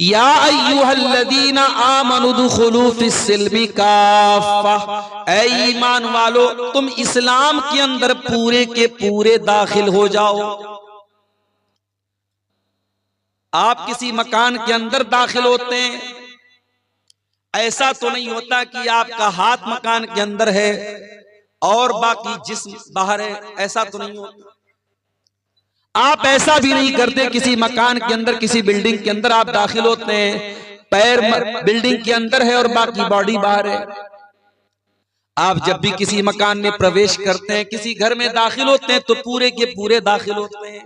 या अय्युहल्लज़ीना आमनु दुखुलू फिस्सिल्मि काफ़ा, ऐ ईमान वालो तुम इस्लाम के अंदर पूरे के पूरे दाखिल हो जाओ। आप किसी मकान के अंदर दाखिल होते हैं, ऐसा तो नहीं होता कि आपका हाथ मकान के अंदर है और बाकी जिस्म बाहर है, ऐसा तो नहीं होता। आप ऐसा भी नहीं करते, किसी मकान के अंदर किसी बिल्डिंग के अंदर आप दाखिल होते हैं, पैर बिल्डिंग के अंदर है और बाकी बॉडी बाहर है। आप जब भी किसी मकान में प्रवेश करते हैं, किसी घर में दाखिल होते हैं, तो पूरे के पूरे दाखिल होते हैं।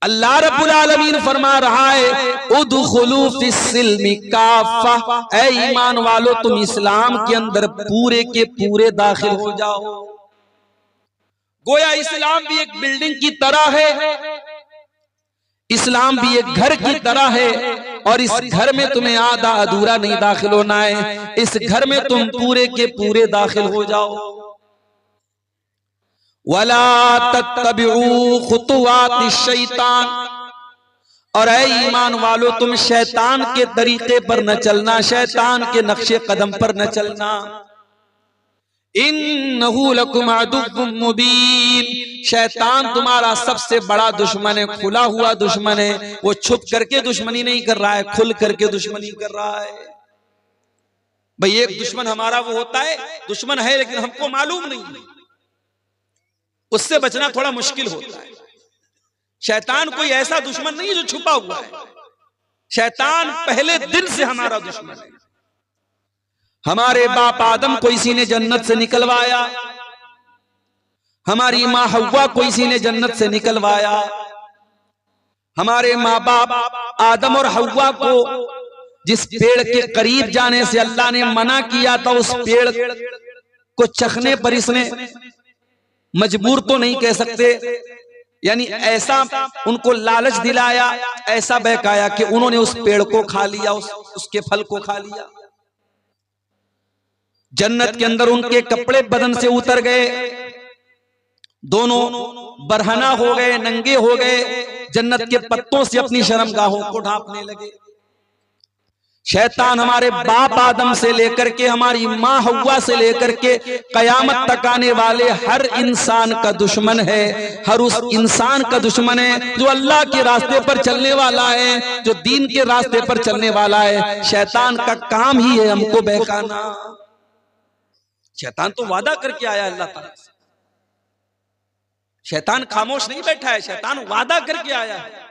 अल्लाह रब्बुल आलमीन फरमा रहा है उदखुलू फिस्सिल्मि काफ़ा, ऐ ईमान वालो तुम इस्लाम के अंदर पूरे के पूरे दाखिल हो जाओ। गोया इस्लाम भी एक बिल्डिंग की तरह है, इस्लाम भी एक घर की तरह है, और इस घर में तुम्हें आधा अधूरा नहीं दाखिल होना है, इस घर में तुम पूरे के पूरे दाखिल हो जाओ। वला तत्तबिउ खुतुवातिश शैतान, और ऐ ईमान वालो तुम शैतान के तरीके पर न चलना, शैतान के नक्शे कदम पर न चलना। इन्नहु लकुम अदुव्वुम मुबीन, शैतान तुम्हारा सबसे बड़ा दुश्मन है, खुला हुआ दुश्मन है। वो छुप करके दुश्मनी नहीं कर रहा है, खुल करके दुश्मनी कर रहा है। भाई एक दुश्मन हमारा वो होता है, दुश्मन है लेकिन हमको मालूम नहीं, उससे बचना थोड़ा मुश्किल होता है। शैतान कोई ऐसा दुश्मन नहीं है जो छुपा हुआ है, शैतान पहले दिन से हमारा दुश्मन है। हमारे बाप आदम को इसी ने जन्नत से निकलवाया, हमारी माँ हव्वा को इसी ने जन्नत से निकलवाया। हमारे माँ बाप आदम और हव्वा को जिस पेड़ के करीब जाने से अल्लाह ने मना किया था, उस पेड़ को चखने पर इसने मजबूर तो नहीं कह सकते, यानी ऐसा उनको लालच दिलाया, ऐसा बहकाया कि उन्होंने उस पेड़ को खा लिया, उसके फल को खा लिया। जन्नत के अंदर उनके कपड़े बदन से उतर गए, दोनों बरहना हो गए, नंगे हो गए, जन्नत के पत्तों से अपनी शर्मगाहों को ढांपने लगे। शैतान हमारे बाप आदम से लेकर के हमारी माँ हव्वा से लेकर के कयामत तक आने वाले हर इंसान का दुश्मन है, हर उस इंसान का दुश्मन है जो अल्लाह के रास्ते पर चलने वाला है, जो दीन के रास्ते पर चलने वाला है। शैतान का काम ही है हमको बहकाना। शैतान तो वादा करके आया अल्लाह ताला से, शैतान खामोश नहीं बैठा है, शैतान वादा करके आया है।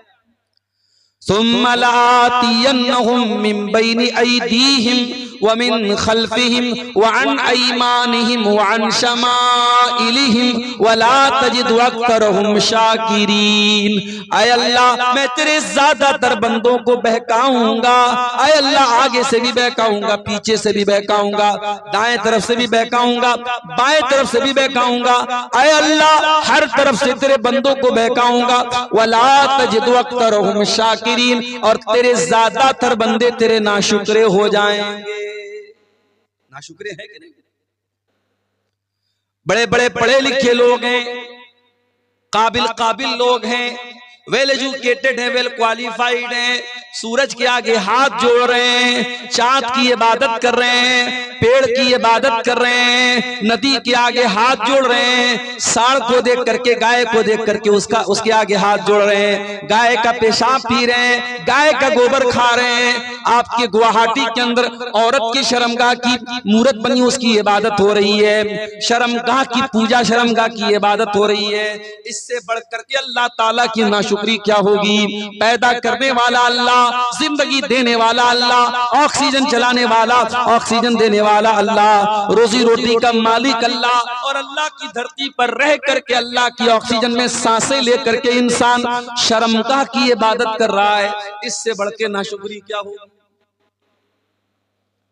सुम्मा लातियन्नहुम मिन बैनि अयदीहिम व मिन खल्फिहिम व अन अयमानिहिम व अन शमाइलिहिम व ला तजिदु अक्तरहुम शाकिरीन। ऐ अल्लाह मैं तेरे ज्यादातर बंदों को बहकाऊंगा, ऐ अल्लाह आगे से भी बहकाऊंगा, पीछे से भी बहकाऊंगा, दाएं तरफ से भी बहकाऊंगा, बाएं तरफ से भी बहकाऊंगा। ऐ अल्लाह हर तरफ से तेरे बंदों को बहकाऊंगा। व ला तजिदु अक्तरहुम शाकिरीन, और तेरे ज्यादातर बंदे तेरे नाशुक्रे हो जाएंगे। नाशुक्रे हैं कि नहीं? बड़े बड़े पढ़े लिखे लोग हैं, काबिल लोग हैं, वेल एजुकेटेड है, वेल क्वालिफाइड हैं, सूरज के आगे हाथ जोड़ रहे हैं, चांद की इबादत कर रहे हैं, पेड़ की इबादत कर रहे हैं, नदी के आगे हाथ जोड़ रहे हैं, सांड को देख करके, गाय को देख करके उसके आगे हाथ जोड़ रहे हैं, गाय का पेशाब पी रहे हैं, गाय का गोबर खा रहे हैं। आपके गुवाहाटी के अंदर औरत की शर्मगाह की मूर्त बनी, उसकी इबादत हो रही है, शर्मगाह की पूजा, शर्मगाह की इबादत हो रही है। इससे बढ़ करके अल्लाह ताला की नाशुक्री क्या होगी? पैदा करने वाला अल्लाह, जिंदगी देने वाला अल्लाह, ऑक्सीजन चलाने वाला, ऑक्सीजन देने वाला अल्लाह, रोजी रोटी का मालिक अल्लाह, और अल्लाह की धरती पर रह करके अल्लाह की ऑक्सीजन में सांसें लेकर के इंसान शर्मगाह की इबादत कर रहा है। इससे बढ़ के नाशुक्री क्या होगी?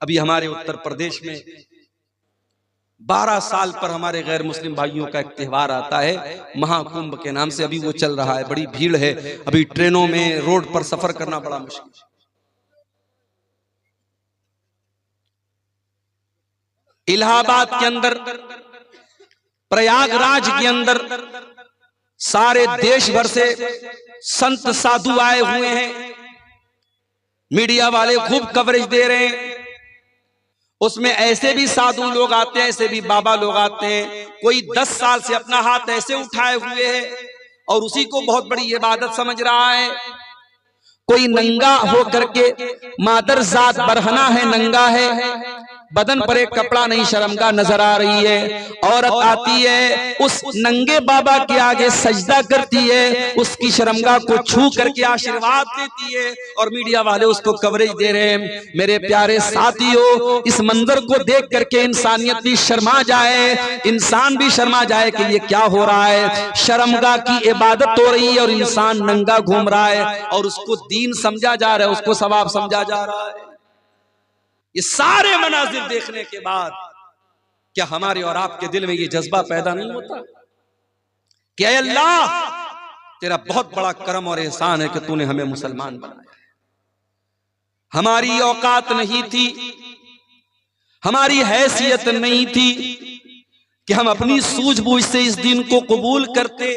अभी हमारे उत्तर प्रदेश में 12 साल पर हमारे गैर मुस्लिम भाइयों का एक त्योहार आता है, महाकुंभ के नाम से। अभी वो चल रहा है, बड़ी भीड़ है, अभी ट्रेनों में, रोड पर सफर करना बड़ा मुश्किल है। इलाहाबाद के अंदर, प्रयागराज के अंदर सारे देश भर से संत साधु आए हुए हैं। मीडिया वाले खूब कवरेज दे रहे हैं। उसमें ऐसे भी साधु लोग आते हैं, ऐसे भी बाबा लोग आते हैं। कोई 10 साल से अपना हाथ ऐसे उठाए हुए है और उसी को बहुत बड़ी इबादत समझ रहा है। कोई नंगा हो करके, मादर जात बरहना है, नंगा है, बदन पर एक कपड़ा नहीं, शर्मगाह नजर आ रही है। औरत आती है, उस नंगे बाबा के आगे सजदा करती है, उसकी शर्मगाह को छू करके आशीर्वाद देती है और मीडिया वाले उसको कवरेज दे रहे हैं। मेरे प्यारे साथियों, इस मंजर को देख करके इंसानियत भी शर्मा जाए, इंसान भी शर्मा जाए कि ये क्या हो रहा है। शर्मगाह की इबादत हो रही है और इंसान नंगा घूम रहा है और उसको दीन समझा जा रहा है, उसको सवाब समझा जा रहा है। ये सारे मनाजिर देखने के बाद क्या हमारे और आपके दिल में ये जज्बा पैदा नहीं होता कि ऐ अल्लाह, तेरा बहुत बड़ा करम और एहसान है कि तूने हमें मुसलमान बनाया। हमारी औकात नहीं थी, हमारी हैसियत नहीं थी कि हम अपनी सूझबूझ से इस दिन को कबूल करते।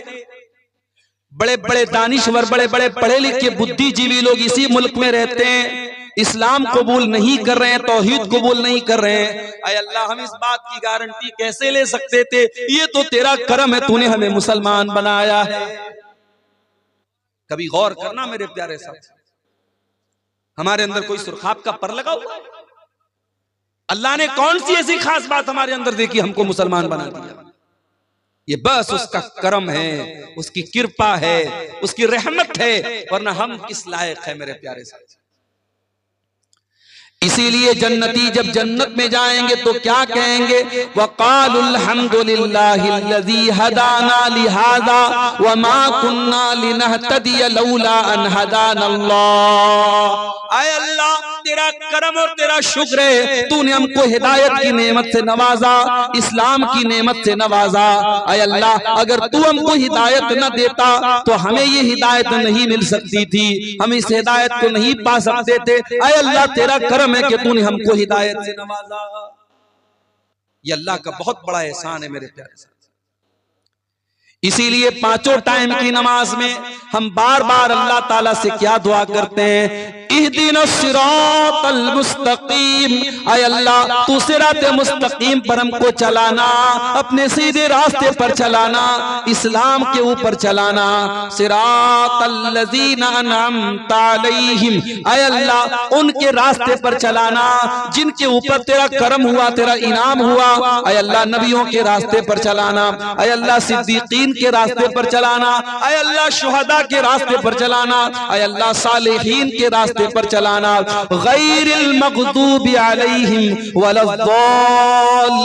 बड़े बड़े दानिश्वर, बड़े बड़े पढ़े लिखे बुद्धिजीवी लोग इसी मुल्क में रहते हैं, इस्लाम कबूल नहीं कर रहे हैं, तौहीद कबूल नहीं कर रहे हैं। ऐ अल्लाह, हम इस बात की गारंटी कैसे ले सकते थे? ये तो तेरा करम है, तूने हमें मुसलमान बनाया है। कभी गौर करना मेरे प्यारे साथ, हमारे अंदर कोई सुरखाब का पर लगा हुआ है? अल्लाह ने कौन सी ऐसी खास बात हमारे अंदर देखी हमको मुसलमान बना दिया? ये बस उसका करम है, उसकी कृपा है, उसकी रहमत है, वरना हम किस लायक है मेरे प्यारे साथ। इसीलिए जन्नती जब जन्नत में जाएंगे तो क्या कहेंगे? वक़ालुल हम्दुलिल्लाहिल्लज़ी हदाना लिहाज़ा वमा कुन्ना लिनहतदिय लौला अन हदानल्लाह। आय अल्लाह, तेरा करम और तेरा शुक्र है, तूने हमको हिदायत की नेमत से नवाजा, इस्लाम की नेमत से नवाजा। आय अल्लाह, अगर तू हमको हिदायत न देता तो हमें ये हिदायत नहीं मिल सकती थी, हम इस हिदायत को नहीं पा सकते थे। आय अल्लाह, तेरा करम है कि तूने हमको हिदायत से नवाजा। ये अल्लाह का बहुत बड़ा एहसान है मेरे प्यारे साथ। इसीलिए पांचों टाइम की नमाज में हम बार बार अल्लाह ताला से क्या दुआ करते हैं? इहदिनस सिरातल मुस्तकीम। आय अल्लाह, तू सिराते मुस्तकीम पर हमको चलाना, अपने सीधे रास्ते पर चलाना, इस्लाम के ऊपर चलाना। सिरातल लज़ीना अनअमता अलैहिम। आय अल्लाह, उनके रास्ते पर चलाना जिनके ऊपर तेरा करम हुआ, तेरा इनाम हुआ। आय अल्लाह, नबियों के रास्ते पर चलाना। आय अल्लाह, सिद्दीकीन के रास्ते पर चलाना। आय अल्लाह, शुहदा के रास्ते पर चलाना। आय अल्लाह, सालिहीन के रास्ते पर चलाना। गैरिल मग़दूबि अलैहिम वलद्दाल्लीन।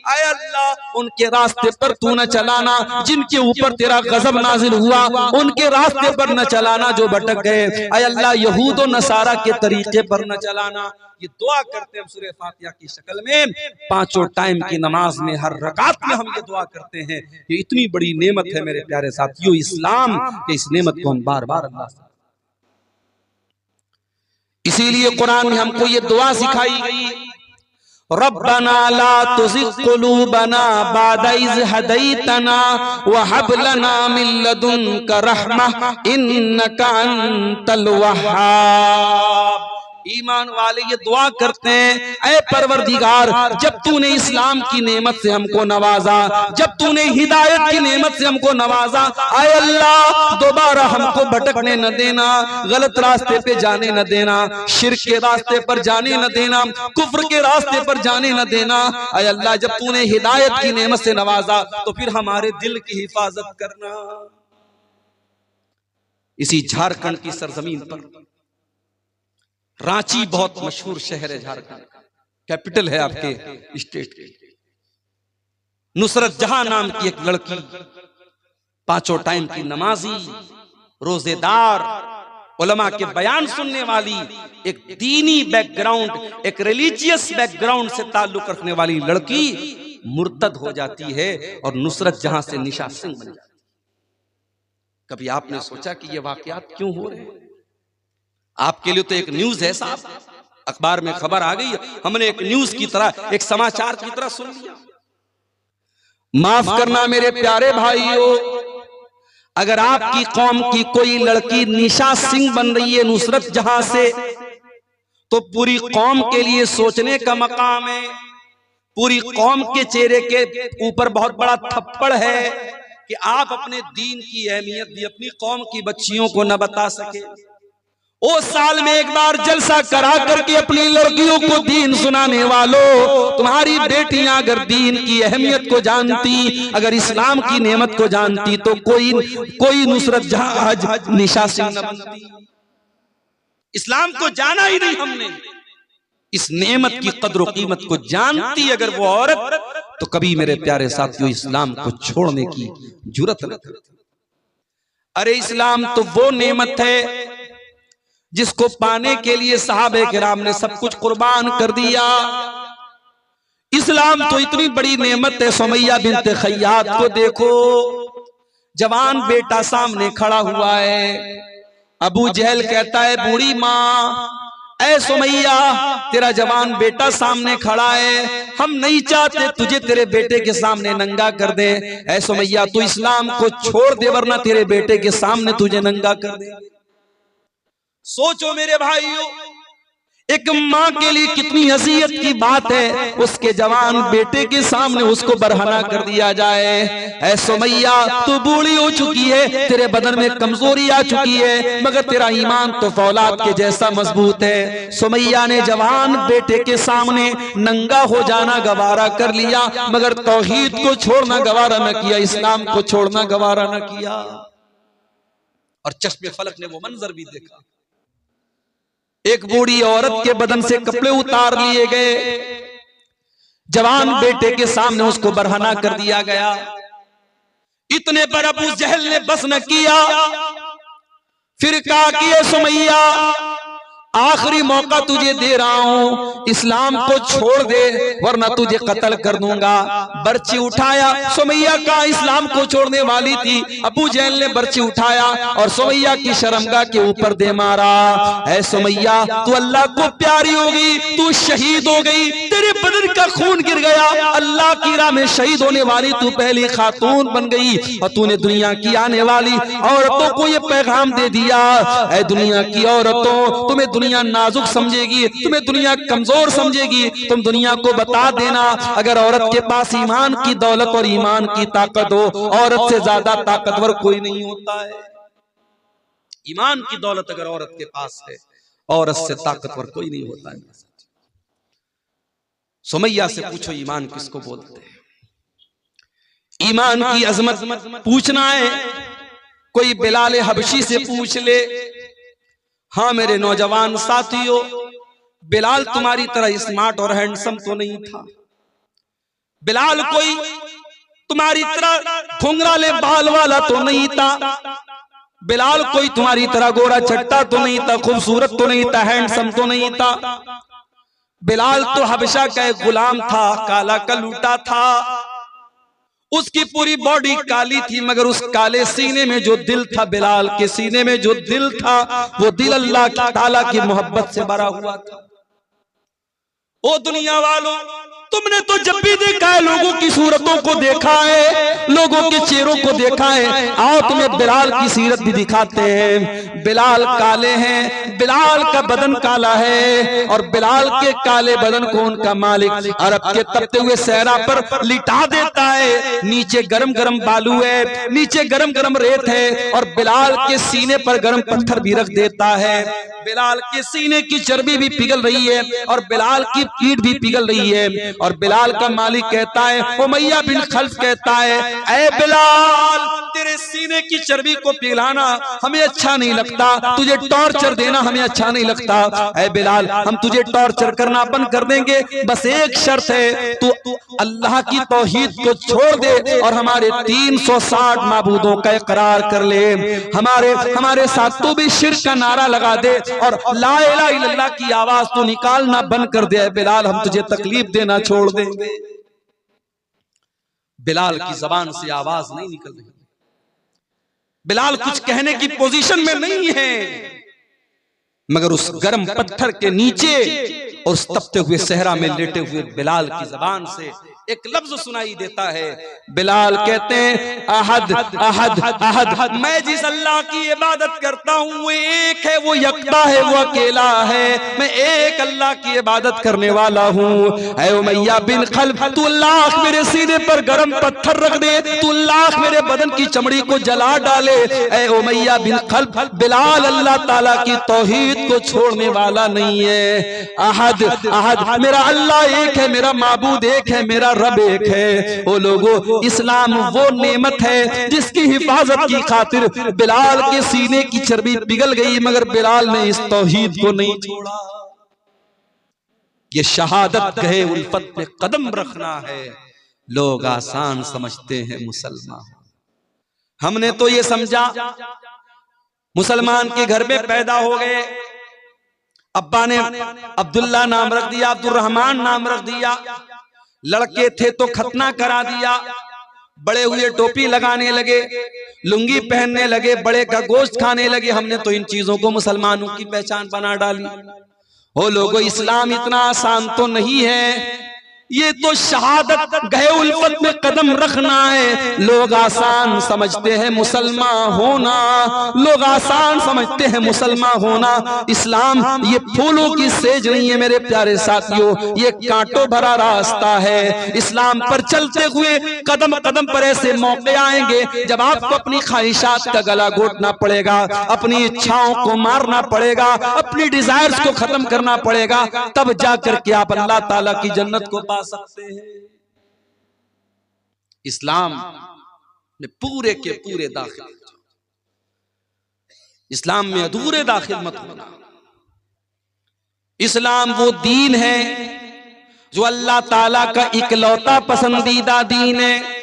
आय अल्लाह, उनके रास्ते पर तू न चलाना जिनके ऊपर तेरा गजब नाजिल हुआ, उनके रास्ते पर न चलाना जो भटक गए। आय अल्लाह, यहूद और नसारा के तरीके पर न चलाना। ये दुआ करते हैं हम सूरह फातिहा की शक्ल में, पांचों टाइम की नमाज में, हर रकात में हम ये दुआ करते हैं। ये इतनी बड़ी नेमत है मेरे प्यारे साथियों इस्लाम के, इस नेमत को हम बार बार अल्लाह से। इसीलिए कुरान में हमको ये दुआ सिखाई गई, रब्बना ला तुज़िग़ क़ुलूबना बअद इज़ हदैतना व हब लना मिन लदुनका रहमह इन्नका अंतल वह्हाब। ईमान वाले ये दुआ करते हैं, ऐ परवरदिगार, जब तूने इस्लाम की नेमत से हमको नवाजा, जब तूने हिदायत की नेमत से हमको नवाजा, आय अल्लाह, दोबारा हमको भटकने न देना, गलत रास्ते पे जाने न देना, शिर्क के रास्ते पर जाने न देना, कुफ्र के रास्ते पर जाने न देना। आय अल्लाह, जब तूने हिदायत की नेमत से नवाजा तो फिर हमारे दिल की हिफाजत करना। इसी झारखंड की सरजमीन पर, रांची बहुत मशहूर शहर है, झारखंड कैपिटल है आपके स्टेट की, नुसरत जहां नाम की एक लड़की, पांचों टाइम की नमाजी, रोजेदार, उलमा के बयान सुनने वाली, एक दीनी बैकग्राउंड, एक रिलीजियस बैकग्राउंड से ताल्लुक रखने वाली लड़की मुर्तद हो जाती है और नुसरत जहां से निशा सिंह बन जाती है। कभी आपने सोचा कि ये वाकयात क्यों हो रहे हैं? आपके लिए तो एक न्यूज है साहब, अखबार में खबर आ गई, हमने एक न्यूज की तरह, एक समाचार की तरह सुन लिया। माफ करना मेरे प्यारे भाइयों, अगर आपकी कौम की कोई लड़की निशा सिंह बन रही है नुसरत जहां से, तो पूरी कौम के लिए सोचने का मकाम है। पूरी कौम के चेहरे के ऊपर बहुत बड़ा थप्पड़ है कि आप अपने दीन की अहमियत भी अपनी कौम की बच्चियों को न बता सके। ओ साल में एक बार जलसा करा करके अपनी लड़कियों को दीन सुनाने वालों, तुम्हारी बेटियां अगर दीन की अहमियत को जानती, अगर इस्लाम की नेमत को जानती, तो कोई नुसरत जहां आज निशा सिंह न बनती। इस्लाम को जाना ही नहीं हमने, इस नेमत की कद्र कीमत को जानती अगर वो औरत, तो कभी मेरे प्यारे साथियों इस्लाम को छोड़ने की जुर्रत न करती। अरे इस्लाम तो वो नेमत है जिसको पाने के लिए सहाबे किराम ने सब कुछ कुर्बान कर दिया। इस्लाम तो इतनी बड़ी नेमत है। सुमैया बिन्त खय्यात को देखो, जवान बेटा सामने खड़ा हुआ है। अबू जहल कहता है बूढ़ी माँ, ऐ सुमैया तेरा जवान बेटा सामने खड़ा है, हम नहीं चाहते तुझे तेरे बेटे के सामने नंगा कर दे। ऐ सुमैया तू इस्लाम को छोड़ दे वरना तेरे बेटे के सामने तुझे नंगा कर दे। सोचो मेरे भाइयों, एक माँ के लिए कितनी हसीयत की बात है, उसके जवान बेटे के सामने उसको बरहना कर दिया जाए। ऐ सुमैया तू बूढ़ी हो चुकी है, तेरे बदन में कमजोरी आ चुकी है, मगर तेरा ईमान तो फौलाद के जैसा मजबूत है। सुमैया ने जवान बेटे के सामने नंगा हो जाना गवारा कर लिया, मगर तौहीद को छोड़ना गवारा न किया, इस्लाम को छोड़ना गवारा न किया। और चश्मे फलक ने वो मंजर भी देखा, एक बूढ़ी औरत के बदन से कपड़े उतार लिए गए, जवान बेटे के सामने उसको बरहना कर दिया गया। इतने पर अबू जहल ने बस न किया, फिर कहा कि ये सुमैया आखिरी मौका तुझे दे रहा हूं, इस्लाम को छोड़ दे वरना तुझे कत्ल कर दूंगा। बर्ची उठाया, सुमैया का इस्लाम को छोड़ने वाली थी। अबू जहल ने बर्ची उठाया और सुमैया की शर्मगाह के ऊपर दे मारा। ऐ सुमैया तू अल्लाह को प्यारी हो गई, तू शहीद हो गई, तेरे बदन का खून गिर गया, अल्लाह की राह में शहीद होने वाली तू पहली खातून बन गई। और तूने दुनिया की आने वाली औरतों को ये पैगाम दे दिया, ऐ दुनिया की औरतों, तुम्हें दुनिया नाजुक समझेगी, तुम्हें दुनिया कमजोर समझेगी, तुम दुनिया को बता देना अगर औरत के पास ईमान की दौलत और ईमान की ताकत हो, औरत से ज्यादा ताकतवर कोई नहीं होता है। ईमान की दौलत अगर औरत के पास है, औरत से ताकतवर कोई नहीं होता है। सुमैया से पूछो ईमान किसको बोलते हैं? ईमान की अजमत पूछना है, कोई बिलाल हबशी से पूछ ले। हाँ मेरे नौजवान साथियों, बिलाल तुम्हारी तरह स्मार्ट और हैंडसम तो नहीं था। बिलाल कोई तुम्हारी तरह घुंघराले बाल वाला तो नहीं था। बिलाल कोई तुम्हारी तरह गोरा चट्टा तो नहीं था, खूबसूरत तो नहीं था, हैंडसम तो नहीं था। बिलाल तो हबशा का एक गुलाम था, काला कलूटा था, उसकी पूरी बॉडी काली थी, मगर उस काले सीने में जो दिल था, बिलाल के सीने में जो दिल था, वो दिल अल्लाह ताला की मोहब्बत से भरा हुआ था। ओ दुनिया वालों, तुमने तो जब भी देखा है लोगों की सूरतों को देखा है, लोगों के चेहरों को देखा है, आओ तुम्हें बिलाल की सीरत भी दिखाते हैं। बिलाल काले हैं, बिलाल का बदन काला है, और बिलाल के काले बदन को उनका मालिक अरब के तपते हुए सहरा पर लिटा देता है। नीचे गरम गरम बालू है, नीचे गरम गरम रेत है, और बिलाल के सीने पर गरम पत्थर भी रख देता है। बिलाल के सीने की चर्बी भी पिघल रही है और बिलाल की पीठ भी पिघल रही है। और बिलाल का मालिक कहता है, उमैया बिन खल्फ कहता है, ऐ बिलाल तेरे सीने की चर्बी को पिघलाना हमें अच्छा नहीं लगता, तुझे टॉर्चर देना हमें अच्छा नहीं लगता। ऐ बिलाल हम तुझे टॉर्चर करना बंद कर देंगे, बस एक शर्त है, तू अल्लाह की तौहीद को छोड़ दे और हमारे 360 माबूदों का इकरार कर ले, हमारे साथ तू भी शिर्क का नारा लगा दे और ला इलाहा इल्लल्लाह की आवाज तो निकालना बंद कर दे। बिलाल हम तुझे तकलीफ देना छोड़ देंगे। बिलाल की जबान से आवाज नहीं निकल रही, बिलाल कुछ कहने की पोजीशन में नहीं है, मगर उस गर्म पत्थर के नीचे और उस तपते हुए सहरा में लेटे हुए बिलाल की जबान से एक लफ्ज सुनाई देता है। बिलाल कहते हैं अहद अहद अहद, मैं जिस अल्लाह की इबादत करता हूँ वो एक है, वो यकता है, वो अकेला है, मैं एक अल्लाह की इबादत करने वाला हूँ। ऐ उमैया बिन खल्फ, तू लाख मेरे सीने पर गरम पत्थर रख दे, तू लाख मेरे बदन की चमड़ी को जला डाले, ऐ उमैया बिन खल्फ, बिलाल अल्लाह ताला की तौहीद को छोड़ने वाला नहीं है। अहद अहद, मेरा अल्लाह एक है, मेरा माबूद एक है, मेरा रब एक है। ओ लोगों, इस्लाम वो नेमत है जिसकी हिफाजत की खातिर बिलाल के सीने की चर्बी पिघल गई, मगर बिलाल ने इस तौहीद को नहीं छोड़ा। ये शहादत गए उल्फत पे कदम रखना है। लोग आसान समझते हैं मुसलमान, हमने तो ये समझा मुसलमान के घर में पैदा हो गए, अब्बा ने अब्दुल्ला नाम रख दिया, अब्दुल रहमान नाम रख दिया, लड़के थे तो खतना करा दिया, बड़े हुए टोपी लगाने लगे, लुंगी पहनने लगे, बड़े का गोश्त खाने लगे। हमने तो इन चीजों को मुसलमानों की पहचान बना डाली। ओ लोगों, इस्लाम इतना आसान तो नहीं है, ये तो शहादत गए उल्फत में कदम रखना है। लोग आसान समझते हैं मुसलमान होना, लोग आसान समझते हैं मुसलमान होना। इस्लाम ये फूलों की सेज नहीं है मेरे प्यारे साथियों, ये कांटों भरा रास्ता है। इस्लाम पर चलते हुए कदम कदम पर ऐसे मौके आएंगे जब आपको अपनी ख्वाहिशात का गला घोटना पड़ेगा, अपनी इच्छाओं को मारना पड़ेगा, अपनी डिजायर्स को खत्म करना पड़ेगा, तब जाकर के आप अल्लाह ताला की जन्नत को सकते हैं। इस्लाम में पूरे के पूरे दाखिल, इस्लाम में अधूरे दाखिल मत होना। इस्लाम वो दीन है जो अल्लाह ताला का इकलौता पसंदीदा दीन है।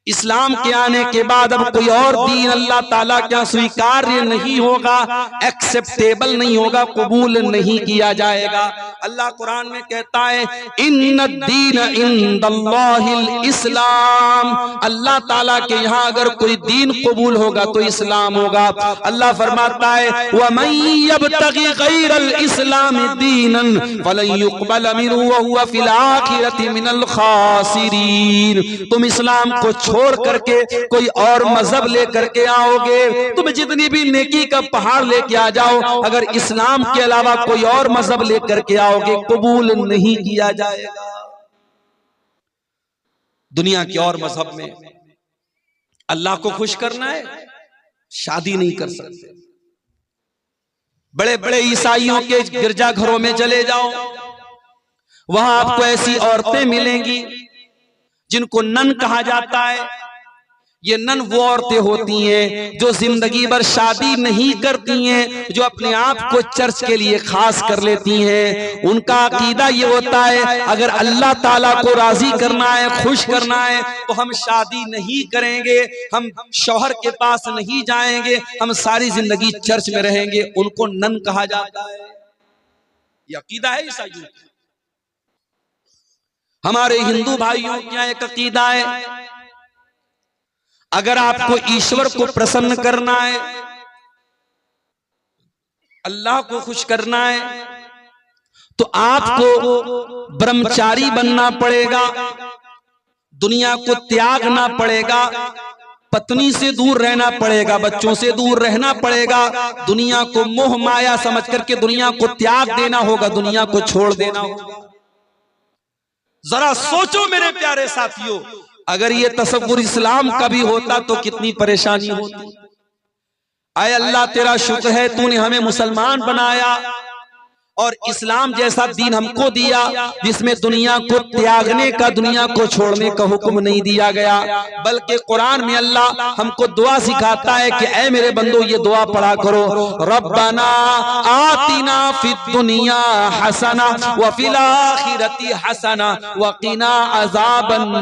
इस्लाम के आने के बाद अब कोई और दीन अल्लाह ताला क्या स्वीकार्य नहीं होगा, एक्सेप्टेबल नहीं होगा, कबूल नहीं किया जाएगा। अल्लाह कुरान में कहता है इन्नद्दीन इंदल्लाहिल इस्लाम, अल्लाह ताला के यहाँ अगर कोई दीन कबूल होगा तो इस्लाम होगा। अल्लाह फरमाता है वमन यब्तगी गैरल इस्लाम दीनन फलन युक़बल मिन्हु व हुवा फिल आखिरति मिनल खासिरीन। तुम इस्लाम को छोड़ करके कोई और मजहब लेकर के आओगे, तुम जितनी भी नेकी का पहाड़ लेके आ जाओ, अगर इस्लाम के अलावा कोई और मजहब लेकर के आओगे कबूल नहीं किया जाएगा। दुनिया के और मजहब में अल्लाह को खुश करना है, शादी नहीं कर सकते। बड़े बड़े ईसाइयों के गिरजाघरों में चले जाओ, वहां आपको ऐसी औरतें मिलेंगी जिनको नन कहा जाता है। ये नन वो औरतें होती हैं जो जिंदगी भर शादी नहीं करती हैं, जो अपने आप को चर्च के लिए खास कर लेती हैं। उनका अकीदा ये होता है अगर अल्लाह ताला को राजी करना है, खुश करना है, तो हम शादी नहीं करेंगे, हम शौहर के पास नहीं जाएंगे, हम सारी जिंदगी चर्च में रहेंगे। उनको नन कहा जाता है। ये अकीदा है ईसाइयों का। हमारे हिंदू भाइयों क्या एक अकीदा है, अगर आपको ईश्वर को प्रसन्न करना है, अल्लाह को खुश करना है, तो आपको ब्रह्मचारी बनना पड़ेगा, दुनिया को त्यागना पड़ेगा, पत्नी से दूर रहना पड़ेगा, बच्चों से दूर रहना पड़ेगा, दुनिया को मोह माया समझ करके दुनिया को त्याग देना होगा, दुनिया को छोड़ देना होगा। जरा सोचो मेरे प्यारे साथियों, अगर ये तसव्वुर इस्लाम का भी होता तो कितनी परेशानी होती। आए अल्लाह तेरा शुक्र है तूने हमें मुसलमान बनाया और इस्लाम जैसा दीन हमको दिया जिसमें दुनिया को त्यागने का, दुनिया को छोड़ने का हुक्म नहीं दिया गया, बल्कि कुरान में अल्लाह हमको दुआ सिखाता है कि ऐ मेरे बंदो ये दुआ पढ़ा करो, रब्बना आतिना फिद दुनिया हसना व फिल आखिरती हसना व क़िना अज़ाबन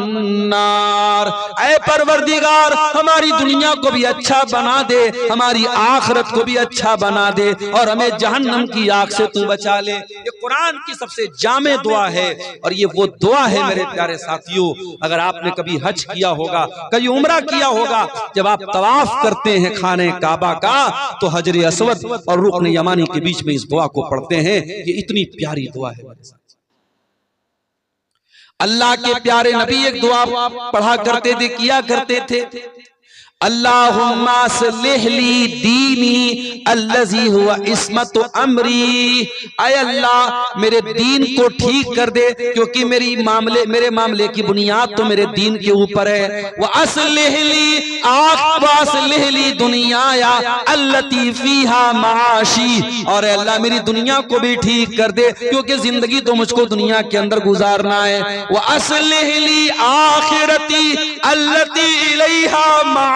नार। ऐ परवरदिगार हमारी दुनिया को भी अच्छा बना दे, हमारी आखिरत को भी अच्छा बना दे और हमें जहन्नम की आग से तू बचा ले। ये कुरान की सबसे जामे दुआ है और ये वो दुआ है मेरे प्यारे साथियों। अगर आपने कभी हज किया होगा, कभी उम्रा किया होगा, जब आप तवाफ करते हैं खाने काबा का तो हजर अस्वद और रुकन यमानी के बीच में इस दुआ को पढ़ते हैं। ये इतनी प्यारी दुआ है मेरे साथ। अल्लाह के प्यारे नबी एक दुआ पढ़ा करते थे, किया करते थे, अल्लाहुम्मा अस्लिह ली दीनी अल्लज़ी हुवा इस्मतु अमरी। आय अल्लाह मेरे दीन को ठीक कर दे, क्योंकि मेरे मामले की बुनियाद तो मेरे दीन के ऊपर है। व अस्लिह ली दुनियाया अल्लती फीहा माशी, और अल्लाह मेरी दुनिया को भी ठीक कर दे, क्योंकि जिंदगी तो मुझको दुनिया के अंदर गुजारना है। व अस्लिह ली आखिरती अल्लती इलैहा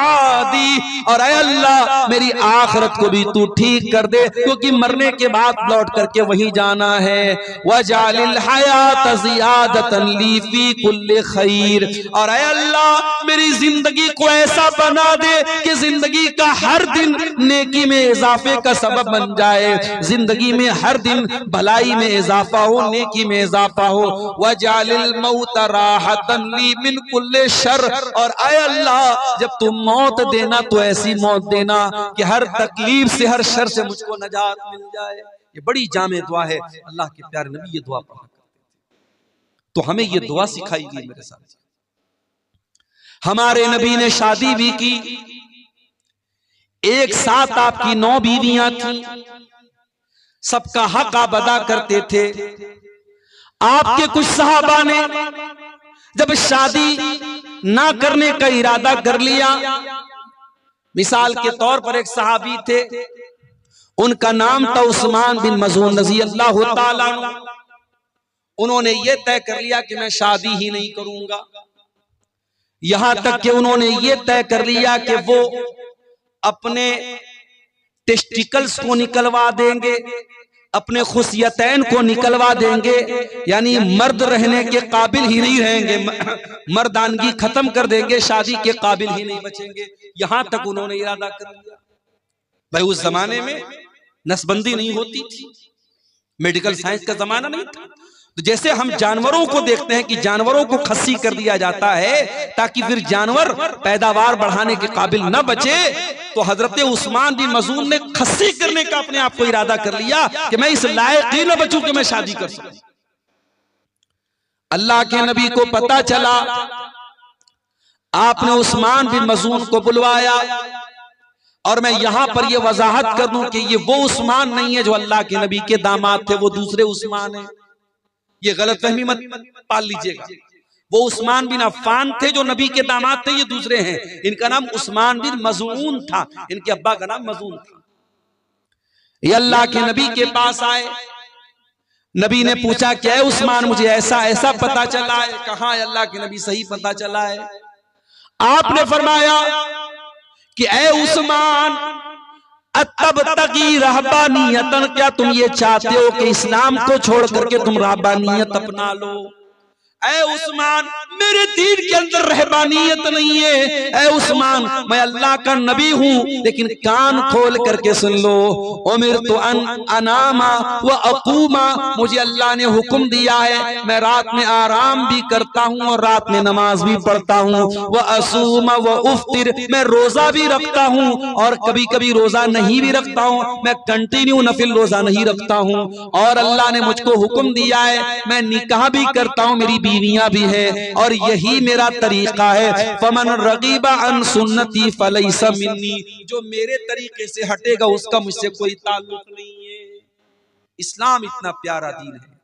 दी, और ऐ अल्लाह मेरी आखिरत को भी तू ठीक कर दे, क्योंकि मरने के बाद लौट करके वहीं जाना है। वजालिल हयात ज़ियादतन ली फी कुल्ली खैर, और ऐ अल्लाह मेरी जिंदगी को ऐसा बना दे कि जिंदगी का हर दिन नेकी में इजाफे का सबब बन जाए, जिंदगी में हर दिन भलाई में इजाफा हो, नेकी में इजाफा हो। वजालिल मौत राहतन ली मिन कुल्ली शर, और ऐ अल्लाह जब तुम मौत देना तो ऐसी मौत देना कि हर तकलीफ से, हर शर से मुझको नजात मिल जाए। ये बड़ी जामे दुआ है, अल्लाह के प्यारे नबी ये दुआ पढ़ा करते थे, तो हमें ये दुआ सिखाई गई। मेरे साथ हमारे नबी ने शादी भी की, एक साथ आपकी 9 बीवियां थी, सबका हक आप अदा करते थे। आपके कुछ सहाबा ने जब शादी ना करने का इरादा कर लिया, मिसाल के तौर पर एक सहाबी थे, उनका नाम था उस्मान बिन मज़ून रज़ी अल्लाह ताला अन्हु। उन्होंने ये तय कर लिया कि मैं शादी ही नहीं करूंगा, यहां तक कि उन्होंने ये तय कर लिया कि वो अपने टेस्टिकल्स को निकलवा देंगे, अपने खुशियतैन को निकलवा देंगे, यानी मर्द रहने के काबिल ही नहीं रहेंगे, मर्दानगी खत्म कर देंगे, शादी के काबिल ही नहीं बचेंगे। यहां तक उन्होंने इरादा कर लिया। भाई उस जमाने में नसबंदी नहीं होती थी, मेडिकल साइंस का जमाना नहीं था, तो जैसे हम जानवरों को देखते हैं कि जानवरों को खस्सी कर दिया जाता है ताकि फिर जानवर पैदावार बढ़ाने के काबिल न बचे, तो हजरत उस्मान बिन मज़ून ने खस्सी करने का अपने आप को इरादा कर लिया कि मैं इस लायक ही न बचूं कि मैं शादी कर सकूं। अल्लाह के नबी को पता चला, आपने उस्मान बिन मज़ून को बुलवाया, और मैं यहां पर यह वजाहत कर दूं कि ये वो उस्मान नहीं है जो अल्लाह के नबी के दामाद थे, वो दूसरे उस्मान है। ये गलतफहमी मत पाल लीजिएगा, वो उस्मान बिन अफ़्फ़ान थे जो नबी के दामाद थे, ये दूसरे हैं। इनका नाम उस्मान बिन मज़ून था, इनके अब्बा का नाम मज़ून था। ये अल्लाह के नबी के पास आए, नबी ने पूछा क्या है उस्मान, मुझे ऐसा ऐसा पता चला है। कहा अल्लाह के नबी सही पता चला है। आपने फरमाया कि ऐ उस्मान, अतब तकी रहबानियतन, क्या तुम ये चाहते हो कि इस्लाम को छोड़ करके तुम रहबानियत अपना लो? ऐ उस्मान, मेरे दीन के अंदर रहबानियत नहीं है। ऐ उस्मान, मैं अल्लाह का नबी हूं, लेकिन कान खोल करके सुन लो। उमिरतु अन अनामा व अकूमा, मुझे अल्लाह ने हुक्म दिया है मैं रात में आराम भी करता हूं और रात में नमाज भी पढ़ता हूं। व असूमा व उफ्तिर, मैं रोजा भी रखता हूं और कभी कभी रोजा नहीं भी रखता हूं, मैं कंटिन्यू नफिल रोजा नहीं रखता हूं। और अल्लाह ने मुझको हुक्म दिया है मैं निकाह भी करता हूं, मेरी बीवियां भी है, और यही मेरा तरीका है। फमन रगीबा अन सुन्नती फलैसा मिन्नी, जो मेरे तरीके से हटेगा उसका मुझसे कोई ताल्लुक नहीं है। इस्लाम इतना प्यारा दीन है,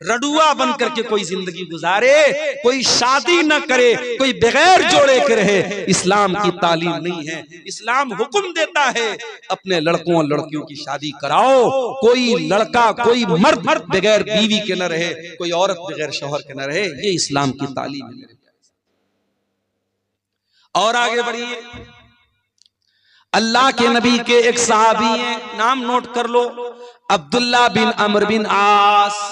रडुआ बन करके कोई जिंदगी गुजारे, कोई शादी न करे, कोई बगैर जोड़े के रहे, इस्लाम की तालीम नहीं है। इस्लाम हुक्म देता है अपने लड़कों और लड़कियों की शादी कराओ। कोई लड़का, कोई मर्द बगैर बीवी के न रहे, कोई औरत बगैर शौहर के न रहे, ये इस्लाम की तालीम है। और आगे बढ़िए, अल्लाह के नबी के एक सहाबी हैं, नाम नोट कर लो, अब्दुल्ला बिन अमर बिन आस।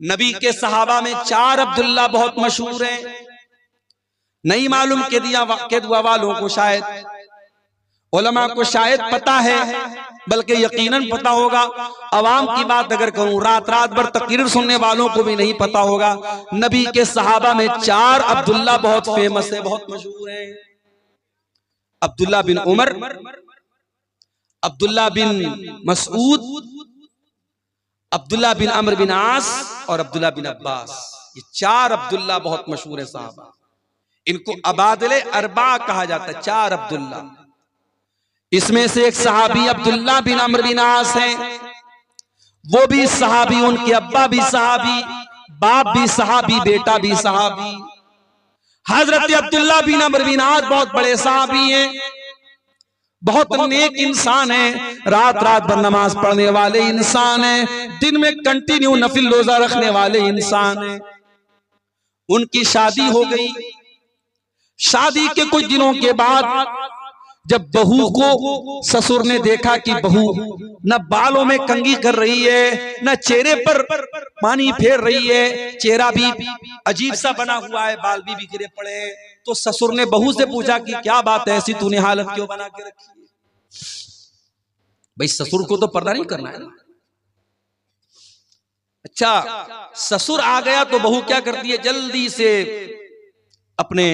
नबी के सहाबा में 4 अब्दुल्ला बहुत मशहूर हैं। नहीं मालूम के दुआ वालों को शायद, उलमा को शायद पता है, बल्कि यकीनन पता होगा। अवाम की बात अगर करूं, रात रात भर तकरीर सुनने वालों को भी नहीं पता होगा। नबी के सहाबा में 4 अब्दुल्ला बहुत फेमस है, बहुत मशहूर है। अब्दुल्ला बिन उमर, अब्दुल्ला बिन मसूद, अब्दुल्ला बिन अमर बिन आस और अब्दुल्ला बिन अब्बास। ये 4 अब्दुल्ला बहुत मशहूर है साहब, इनको अबादिले अरबा कहा जाता है, 4 अब्दुल्ला। इसमें से एक सहाबी अब्दुल्ला बिन अम्र बिन आस है, वो भी सहाबी, उनके अब्बा भी सहाबी, बाप भी सहाबी, बेटा भी सहाबी। हजरत अब्दुल्ला बिन अम्र बिन आस बहुत बड़े सहाबी हैं, बहुत नेक इंसान है, रात रात भर नमाज पढ़ने वाले इंसान है, दिन में कंटिन्यू नफिल रोजा रखने वाले इंसान है। उनकी शादी हो गई। शादी के कुछ दिनों के बाद जब बहू को ससुर ने देखा कि बहू न बालों में कंघी कर रही है, न चेहरे पर पानी फेर रही है, चेहरा भी अजीब सा बना हुआ है, बाल भी बिखरे पड़े हैं, तो ससुर ने बहू से पूछा कि क्या बात है, ऐसी तूने हालत क्यों बना के रखी है? भाई ससुर को तो पर्दा नहीं करना है ना। अच्छा, ससुर आ गया तो बहू क्या करती है, जल्दी से अपने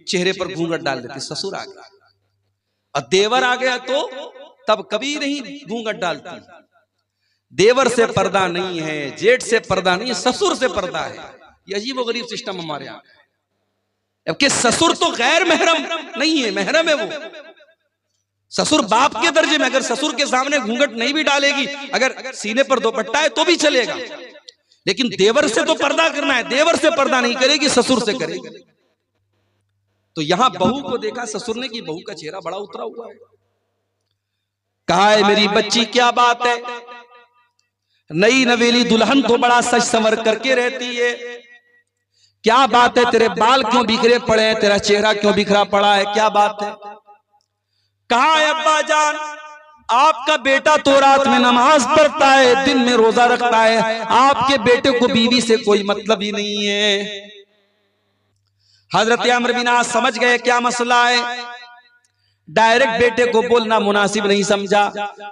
चेहरे पर घूंघट डाल देती। ससुर आ गया और देवर आ गया तो तब कभी नहीं घूंघट डालती। देवर से पर्दा नहीं है, जेठ से पर्दा नहीं है, ससुर से पर्दा है। ये अजीब व गरीब सिस्टम हमारे यहाँ, जबकि ससुर तो गैर महरम नहीं है, महरम है वो। ससुर बाप के दर्जे में, अगर ससुर के सामने घूंघट नहीं भी डालेगी, अगर सीने पर दुपट्टा है तो भी चलेगा, लेकिन देवर से तो पर्दा करना है, देवर से पर्दा नहीं करेगी, ससुर से करेगी। तो यहां बहू को देखा ससुर ने कि बहू का चेहरा बड़ा उतरा हुआ है। कहा है मेरी बच्ची क्या बात है, नई नवेली दुल्हन तो बड़ा सज संवर करके रहती है, क्या बात है, तेरे बाल क्यों बिखरे पड़े हैं, तेरा चेहरा क्यों बिखरा पड़ा है, क्या बात है? कहा है अब्बा जान, आपका बेटा तो रात में नमाज पढ़ता है, दिन में रोजा रखता है, आपके बेटे को बीवी से कोई मतलब ही नहीं है। हजरत अम्र बिन आस समझ गए क्या मसला है, डायरेक्ट बेटे को बोलना मुनासिब नहीं समझा।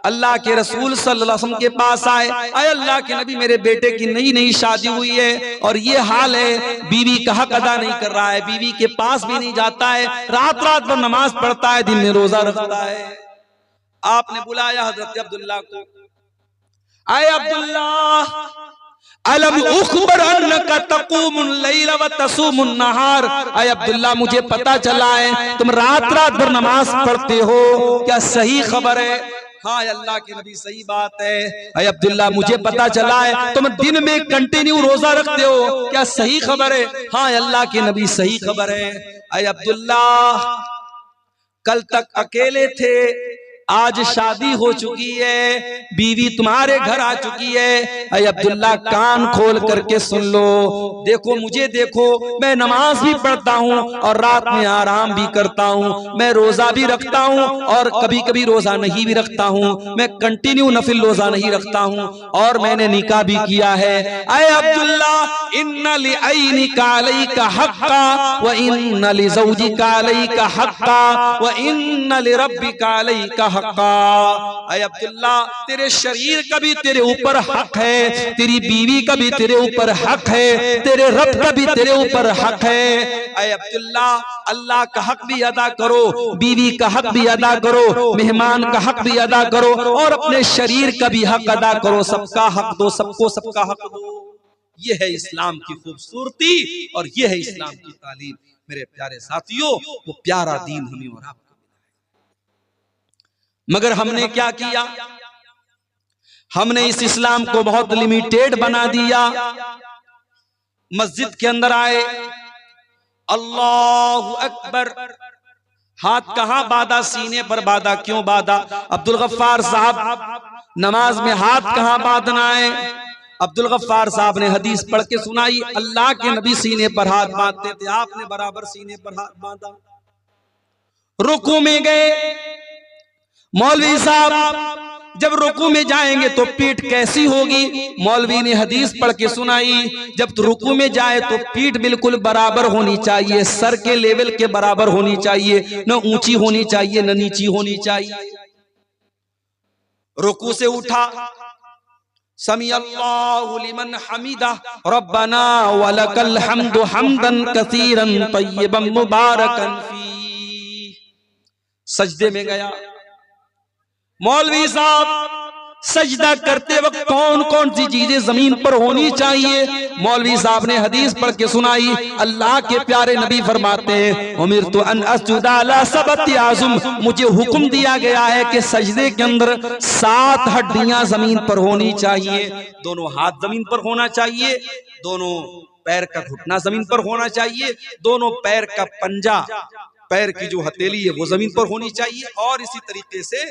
अल्लाह के रसूल सल्लल्लाहु अलैहि वसल्लम के पास आए, अरे अल्लाह के नबी मेरे बेटे की नई नई शादी हुई है और ये हाल है, बीवी का हक अदा नहीं कर रहा है, बीवी के पास भी नहीं जाता है, रात रात भर नमाज पढ़ता है, दिन में रोजा रखता है। आपने बुलाया हजरत अब्दुल्ला को, आए अब्दुल्ला अलम उखबर अन्नका तक़ूमुल लैल व तसूमुन नहार, आए अब्दुल्ला मुझे पता चला है तुम रात रात भर नमाज पढ़ते हो, क्या सही खबर है? हाँ अल्लाह के नबी सही बात है। आए अब्दुल्ला मुझे पता चला है तुम दिन में कंटिन्यू रोजा रखते हो, क्या सही खबर है? हाँ अल्लाह के नबी सही खबर है। आए अब्दुल्ला कल तक अकेले थे, आज शादी हो चुकी है, बीवी तुम्हारे घर आ चुकी है। अरे अब्दुल्ला कान खोल करके सुन लो, देखो मुझे देखो, मैं नमाज भी पढ़ता हूँ और रात में आराम भी करता हूँ, मैं रोजा भी रखता हूँ और कभी कभी रोजा नहीं भी रखता हूँ, मैं कंटिन्यू नफिल रोजा नहीं रखता हूँ और मैंने निकाह भी किया है। अरे अब्दुल्ला इन्ना लिअयनिका अलैका हक्का व इन्ना लिज़ौजिका अलैका हक्का व इन्ना लिरब्बिका अलैका हक्का। अय अब्दुल्ला तेरे शरीर का भी तेरे ऊपर हक है, तेरी बीवी का भी तेरे ऊपर हक है, तेरे रब का भी तेरे ऊपर हक है। अय अब्दुल्ला अल्लाह का हक भी अदा करो, बीवी का हक भी अदा करो, मेहमान का हक भी अदा करो और अपने शरीर का भी हक अदा करो, सबका हक दो, सबको सबका हक दो। ये है इस्लाम की खूबसूरती और ये है इस्लाम की तालीम। मेरे प्यारे साथियों, वो प्यारा दीन हमें और आपको, मगर हमने क्या किया, हमने इस इस्लाम को बहुत लिमिटेड बना दिया। मस्जिद के अंदर आए, अल्लाहु अकबर, हाथ कहां बांधा, सीने पर बांधा, क्यों बांधा? अब्दुल गफ्फार साहब नमाज में हाथ कहां बांधना है? अब्दुल गफ्फार साहब ने हदीस पढ़ के सुनाई, अल्लाह के नबी सीने पर हाथ बांधते थे, आपने बराबर सीने पर हाथ बांधा। रुकू में गए, मौलवी साहब जब रुकू में जाएंगे तो पीठ कैसी होगी? मौलवी ने हदीस पढ़ के सुनाई, जब रुकू में जाए तो पीठ बिल्कुल बराबर होनी चाहिए, सर के लेवल के बराबर होनी चाहिए, न ऊंची होनी चाहिए न नीची होनी चाहिए। रुकू से उठा, समी अल्लाहु लिमन हमीदा रब्बना वलकल हम्दु हम्दन कसीरन तय्यबन मुबारकन फी। सजदे में गया, मौलवी साहब सजदा करते वक्त कौन कौन सी चीजें जमीन पर होनी चाहिए? मौलवी साहब ने हदीस पढ़ के सुनाई। अल्लाह के प्यारे नबी फरमाते हैं, उमिरतु अन अस्जुदा अला सबती आज़ुम, मुझे हुक्म दिया गया है कि सजदे के अंदर 7 हड्डियां जमीन पर होनी चाहिए। दोनों हाथ जमीन पर होना चाहिए, दोनों पैर का घुटना जमीन पर होना चाहिए, दोनों पैर का पंजा, पैर की जो हथेली है वो जमीन पर होनी चाहिए, और इसी तरीके से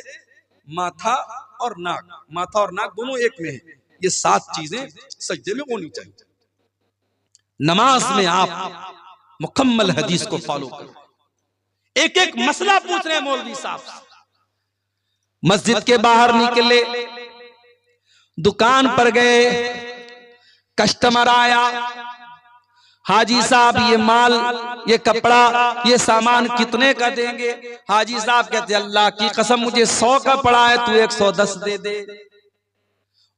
माथा और नाक, माथा और नाक दोनों एक में है। ये 7 चीजें सजदे में होनी चाहिए। नमाज में आप मुकम्मल हदीस को फॉलो करो। एक एक मसला पूछ रहे हैं मौलवी साहब। मस्जिद के बाहर निकले, दुकान पर गए, कस्टमर आया, हाजी साहब ये माल, ये कपड़ा, ये सामान कितने का देंगे? हाजी साहब कहते अल्लाह की कसम मुझे 100 का पड़ा है, तू 110 दे दे।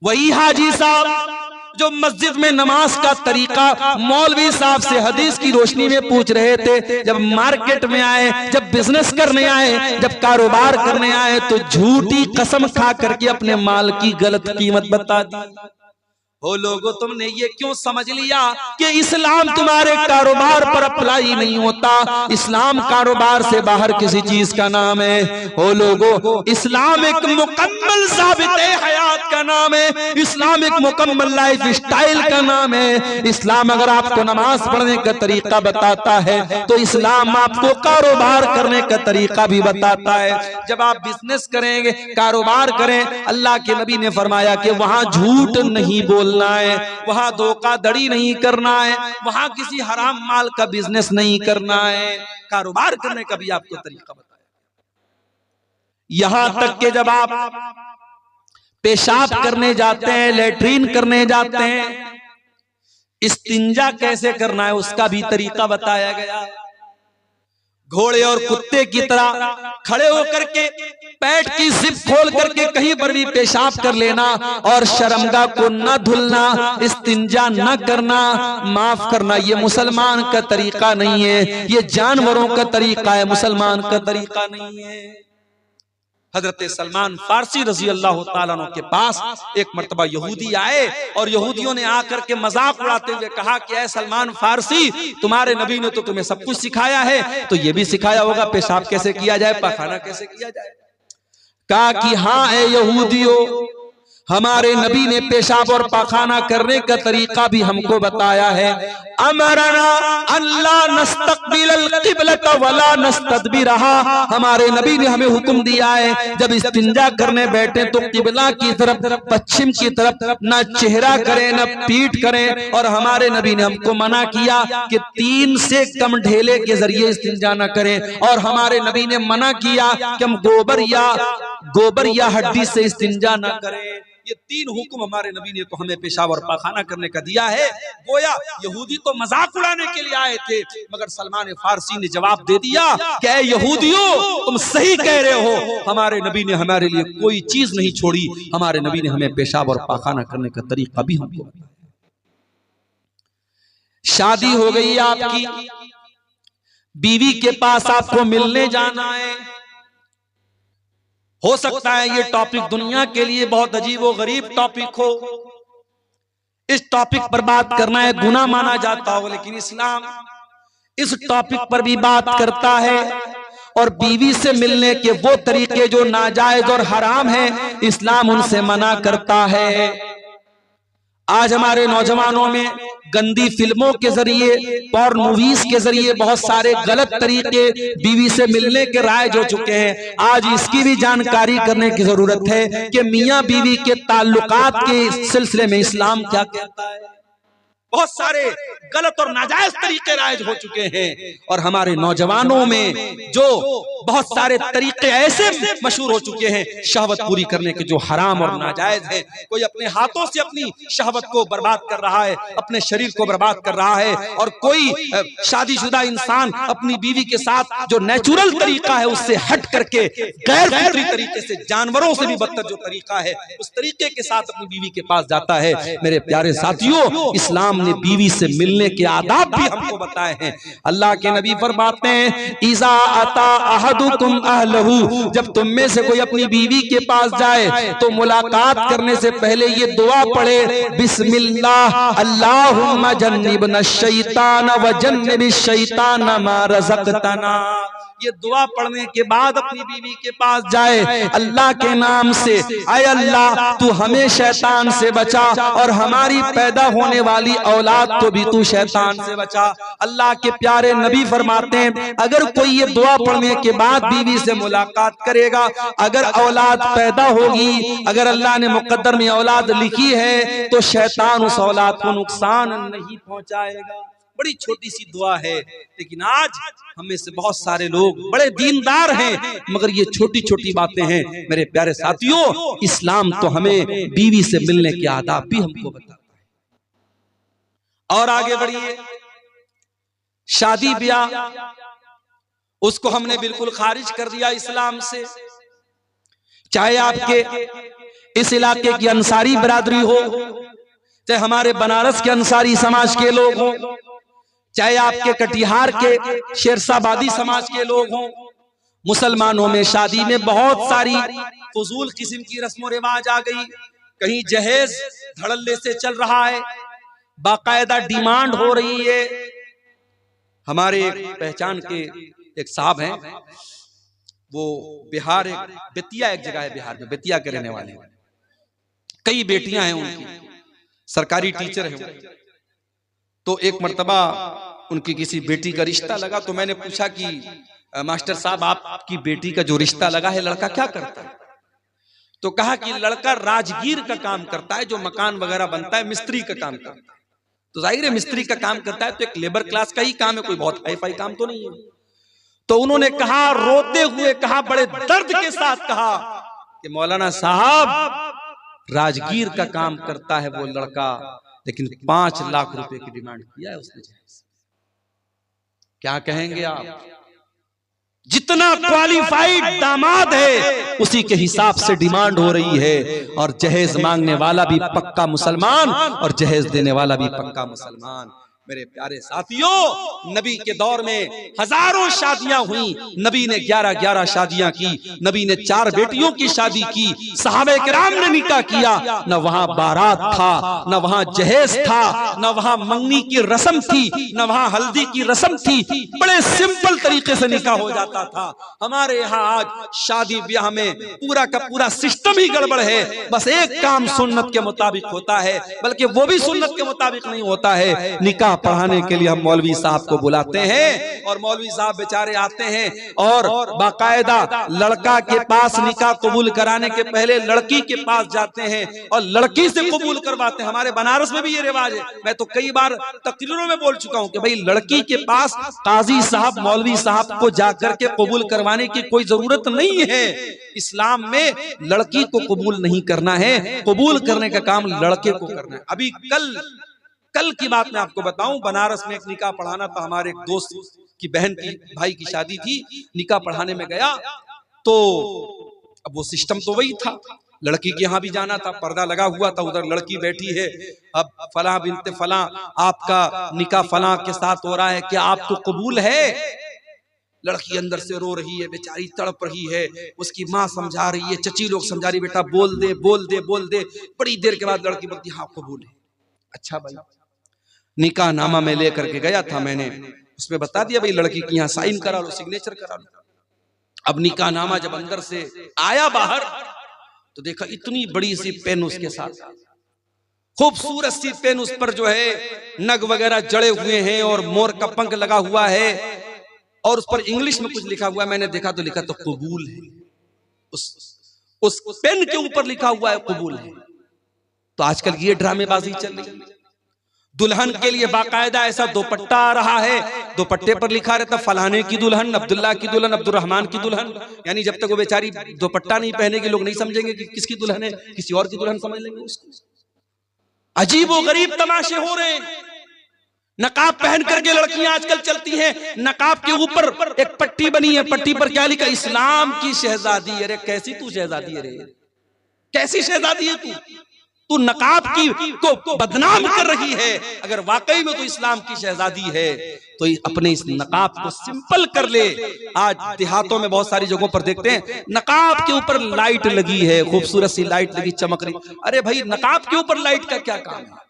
वही हाजी साहब जो मस्जिद में नमाज का तरीका मौलवी साहब से हदीस की रोशनी में पूछ रहे थे, जब मार्केट में आए, जब बिजनेस करने आए, जब कारोबार करने आए, तो झूठी कसम खा करके अपने माल की गलत कीमत बता दी। हो लोगों, तुमने ये क्यों समझ लिया कि इस्लाम तुम्हारे कारोबार पर अप्लाई नहीं होता? इस्लाम कारोबार से बाहर किसी चीज का नाम है। हो लोगों, इस्लाम एक मुकम्मल ज़ाबिते हयात का नाम है। इस्लाम एक मुकम्मल लाइफ स्टाइल का नाम है। इस्लाम अगर आपको नमाज पढ़ने का तरीका बताता है, तो इस्लाम आपको कारोबार करने का तरीका भी बताता है। जब आप बिजनेस करेंगे, कारोबार करें, अल्लाह के नबी ने फरमाया कि वहां झूठ नहीं बोलना है, वहां धोखाधड़ी नहीं करना है, वहां किसी हराम माल का बिजनेस नहीं करना है। कारोबार करने का भी आपको तरीका बताया। यहां तक कि जब आप पेशाब करने जाते हैं, लेटरीन करने जाते हैं, इस्तिंजा कैसे करना है उसका भी तरीका बताया गया। घोड़े और कुत्ते की तरह खड़े होकर के पेट की जिप खोल करके कहीं पर भी पेशाब कर लेना, और शर्मगाह को न धुलना, इस्तिंजा न करना, माफ करना, ये मुसलमान का तरीका नहीं है, ये जानवरों का तरीका है, मुसलमान का तरीका नहीं है। हजरत सलमान फारसी रजी अल्लाह ताला अन्हु के पास एक मर्तबा यहूदी आए, और यहूदियों ने आकर के मजाक उड़ाते हुए कहा कि ऐ सलमान फारसी, तुम्हारे नबी ने तो तुम्हें सब कुछ सिखाया है, तो ये भी सिखाया होगा पेशाब कैसे किया जाए, पाखाना कैसे किया जाए। कहा कि हाँ ए यहूदियों, हमारे नबी ने पेशाब और पाखाना करने का तरीका भी हमको बताया है। अमरना अल्लाह नस्तकबिल क़िबलत वला नस्तदबिरहा, हमारे नबी ने हमें हुक्म दिया है जब इस्तिंजा करने बैठे तो किबला की तरफ, पश्चिम की तरफ ना चेहरा करें न पीठ करें। और हमारे नबी ने हमको मना किया कि 3 से कम ढेले के जरिए इस्तिंजा न करें, और हमारे नबी ने मना किया कि हम गोबर या हड्डी से इस्तिंजा न करें। ये 3 हुक्म हमारे नबी ने तो हमें पेशाब और पाखाना करने का दिया है। गोया यहूदी तो मजाक उड़ाने के लिए आए थे, मगर सलमान फारसी ने जवाब दे दिया कि ऐ यहूदियों, तुम सही कह रहे हो, हमारे नबी ने हमारे लिए कोई चीज नहीं छोड़ी, हमारे नबी ने हमें पेशाब और पाखाना करने का तरीका भी हमको। शादी हो गई आपकी, बीवी के पास आपको मिलने जाना है। हो सकता है ये टॉपिक दुनिया के लिए बहुत अजीब व गरीब टॉपिक हो, इस टॉपिक पर बात करना है गुनाह माना जाता हो, लेकिन इस्लाम इस टॉपिक पर भी बात करता है, और बीवी से मिलने के वो तरीके जो नाजायज और हराम हैं, इस्लाम उनसे मना करता है। आज हमारे नौजवानों में गंदी फिल्मों के जरिए, पॉर्न मूवीज के जरिए बहुत सारे गलत तरीके बीवी से मिलने के राइज हो चुके हैं। आज इसकी भी जानकारी करने की जरूरत है कि मियां बीवी के ताल्लुकात के सिलसिले में इस्लाम क्या कहता है। बहुत सारे गलत और नाजायज तरीके राइज हो चुके हैं, और हमारे नौजवानों में जो बहुत सारे तरीके ऐसे मशहूर हो चुके हैं शहवत पूरी करने के जो हराम और नाजायज है। कोई अपने हाथों से अपनी शहवत को बर्बाद कर रहा है, अपने शरीर को बर्बाद कर रहा है, और कोई शादीशुदा इंसान अपनी बीवी के साथ जो नेचुरल तरीका है उससे हट करके गैर फितरी तरीके से, जानवरों से भी बदतर जो तरीका है, उस तरीके के साथ अपनी बीवी के पास जाता है। मेरे प्यारे साथियों, इस्लाम इस्लाम ने बीवी से मिलने के आदाब भी हमको बताए हैं। अल्लाह के नबी फरमाते हैं, इज़ा अता अहदुकुम अहलहू, जब तुम में से कोई अपनी बीवी के पास जाए तो मुलाकात करने से पहले ये दुआ पढ़े, बिस्मिल्लाह अल्लाहुम्मा जन्निबना शैतान व जन्निबिश शैतान मा रज़क़तना। ये दुआ पढ़ने के बाद अपनी बीवी के पास जाए अल्लाह के नाम से, आय अल्लाह तू हमें शैतान से बचा और हमारी पैदा होने वाली औलाद को भी तू शैतान से बचा। अल्लाह के प्यारे नबी फरमाते हैं, अगर कोई ये दुआ पढ़ने के बाद बीवी से मुलाकात करेगा, अगर औलाद पैदा होगी, अगर अल्लाह ने मुकद्दर में औलाद लिखी है तो शैतान उस औलाद को नुकसान नहीं पहुंचाएगा। बड़ी छोटी सी दुआ है, लेकिन आज हमें से बहुत सारे लोग बड़े दीनदार हैं, मगर ये छोटी छोटी बातें हैं। मेरे प्यारे साथियों, इस्लाम तो हमें बीवी से मिलने के आदाब भी हमको बताता है। और आगे बढ़िए, शादी ब्याह उसको हमने बिल्कुल खारिज कर दिया इस्लाम से। चाहे आपके इस इलाके की अंसारी बिरादरी हो, चाहे हमारे बनारस के अंसारी समाज के लोग हों, चाहे आपके कटिहार के शेरशाबादी समाज के लोग हों, मुसलमानों में शादी में बहुत सारी फजूल किस्म की रस्म रिवाज आ गई। कहीं जहेज धड़ल्ले से चल रहा है, बाकायदा डिमांड हो रही है। हमारे पहचान के एक साहब हैं, वो बिहार, एक बेतिया एक जगह है बिहार में, बेतिया के रहने वाले, कई बेटियां हैं उनकी, सरकारी टीचर हैं। तो एक मर्तबा उनकी किसी बेटी का रिश्ता लगा, तो मैंने पूछा कि मास्टर साहब आपकी बेटी का जो रिश्ता लगा है लड़का क्या करता है? तो कहा कि लड़का राजगीर का काम करता है, जो मकान वगैरह बनता है मिस्त्री का काम करता है। तो जाहिर है मिस्त्री का काम करता है तो एक लेबर क्लास का ही काम है, कोई बहुत हाई फाई काम तो नहीं है। तो उन्होंने कहा, रोते हुए कहा, बड़े दर्द के साथ कहा कि मौलाना साहब राजगीर का काम करता है वो लड़का, लेकिन 5 लाख रुपए की डिमांड किया है उसने। क्या कहेंगे आप? जितना क्वालिफाइड दामाद है उसी के हिसाब से डिमांड हो रही है, और जहेज मांगने वाला भी पक्का मुसलमान और जहेज देने वाला भी पक्का मुसलमान। मेरे प्यारे साथियों, नबी के दौर में हजारों शादियां हुई, नबी ने 11-11 शादियां की, नबी ने 4 बेटियों की शादी की, सहाबे किराम ने निकाह किया। न वहां बारात था, न वहां जहेज था, न वहां मंगनी की रस्म थी, न वहां हल्दी की रस्म थी। बड़े सिंपल तरीके से निकाह हो जाता था। हमारे यहाँ आज शादी ब्याह में पूरा का पूरा सिस्टम ही गड़बड़ है। बस एक काम सुन्नत के मुताबिक होता है, बल्कि वो भी सुन्नत के मुताबिक नहीं होता है। निकाह पढ़ाने के लिए हम मौलवी साहब को बुलाते हैं, और मौलवी साहब बेचारे आते हैं और बाकायदा लड़का के पास निकाह कबूल कराने के पहले लड़की के पास जाते हैं और लड़की से कबूल करवाते हैं। हमारे बनारस में भी ये रिवाज है। मैं तो कई बार तकरीरों में बोल चुका हूं कि भाई लड़की के पास काजी साहब, मौलवी साहब को जाकर के कबूल करवाने की कोई जरूरत नहीं है। इस्लाम में लड़की को कबूल नहीं करना है, कबूल करने का काम लड़के को करना है। अभी कल की बात मैं आपको बताऊं, बनारस में एक निकाह पढ़ाना था। हमारे एक दोस्त की बहन की भाई की शादी थी, निकाह पढ़ाने में गया तो अब वो सिस्टम तो वही था, लड़की के यहाँ भी जाना था, पर्दा लगा हुआ था, उधर लड़की बैठी है। अब फलां बिनते फलां आपका निकाह फलां के साथ हो रहा है, क्या आपको कबूल है? लड़की अंदर से रो रही है, बेचारी तड़प रही है। उसकी माँ समझा रही है, चची लोग समझा रही, बेटा बोल दे बोल दे बोल दे। बड़ी देर के बाद लड़की बोलती हाँ कबूल है। अच्छा भाई, निकाह नामा में लेकर के गया था मैंने, उसमें बता दिया भाई लड़की की यहाँ साइन करा लो, सिग्नेचर करा लो। अब निकाह नामा जब अंदर से आया बाहर तो देखा इतनी बड़ी सी पेन उसके साथ, खूबसूरत सी पेन, उस पर जो है नग वगैरह जड़े हुए हैं और मोर का पंख लगा हुआ है, और उस पर इंग्लिश में कुछ लिखा हुआ है। मैंने देखा तो लिखा तो कबूल है, उस पेन के ऊपर लिखा हुआ है कबूल है। तो आजकल ये ड्रामेबाजी चल रही है। दुल्हन के लिए बाकायदा ऐसा दुपट्टा आ रहा है, दुपट्टे पर लिखा रहता फलाने की दुल्हन, अब्दुल्ला की दुल्हन, अब्दुर्रहमान की दुल्हन। यानी जब तक वो बेचारी दुपट्टा नहीं पहनेगी लोग नहीं समझेंगे कि किसकी दुल्हन है, किसी और की दुल्हन समझ लेंगे उसको। अजीब व गरीब तमाशे हो रहे हैं। नकाब पहन करके लड़कियां आजकल चलती हैं, नकाब के ऊपर एक पट्टी बनी है, पट्टी पर क्या लिखा? इस्लाम की शहजादी। अरे कैसी तू शहजादी है रे, कैसी शहजादी है तू? तू नकाब की को बदनाम कर रही है। अगर वाकई में तू इस्लाम की शहजादी है तो अपने इस नकाब को सिंपल कर ले। आज देहातों में बहुत सारी जगहों पर देखते हैं नकाब के ऊपर लाइट लगी है, खूबसूरत सी लाइट लगी, चमक रही। अरे भाई नकाब के ऊपर लाइट का क्या काम है?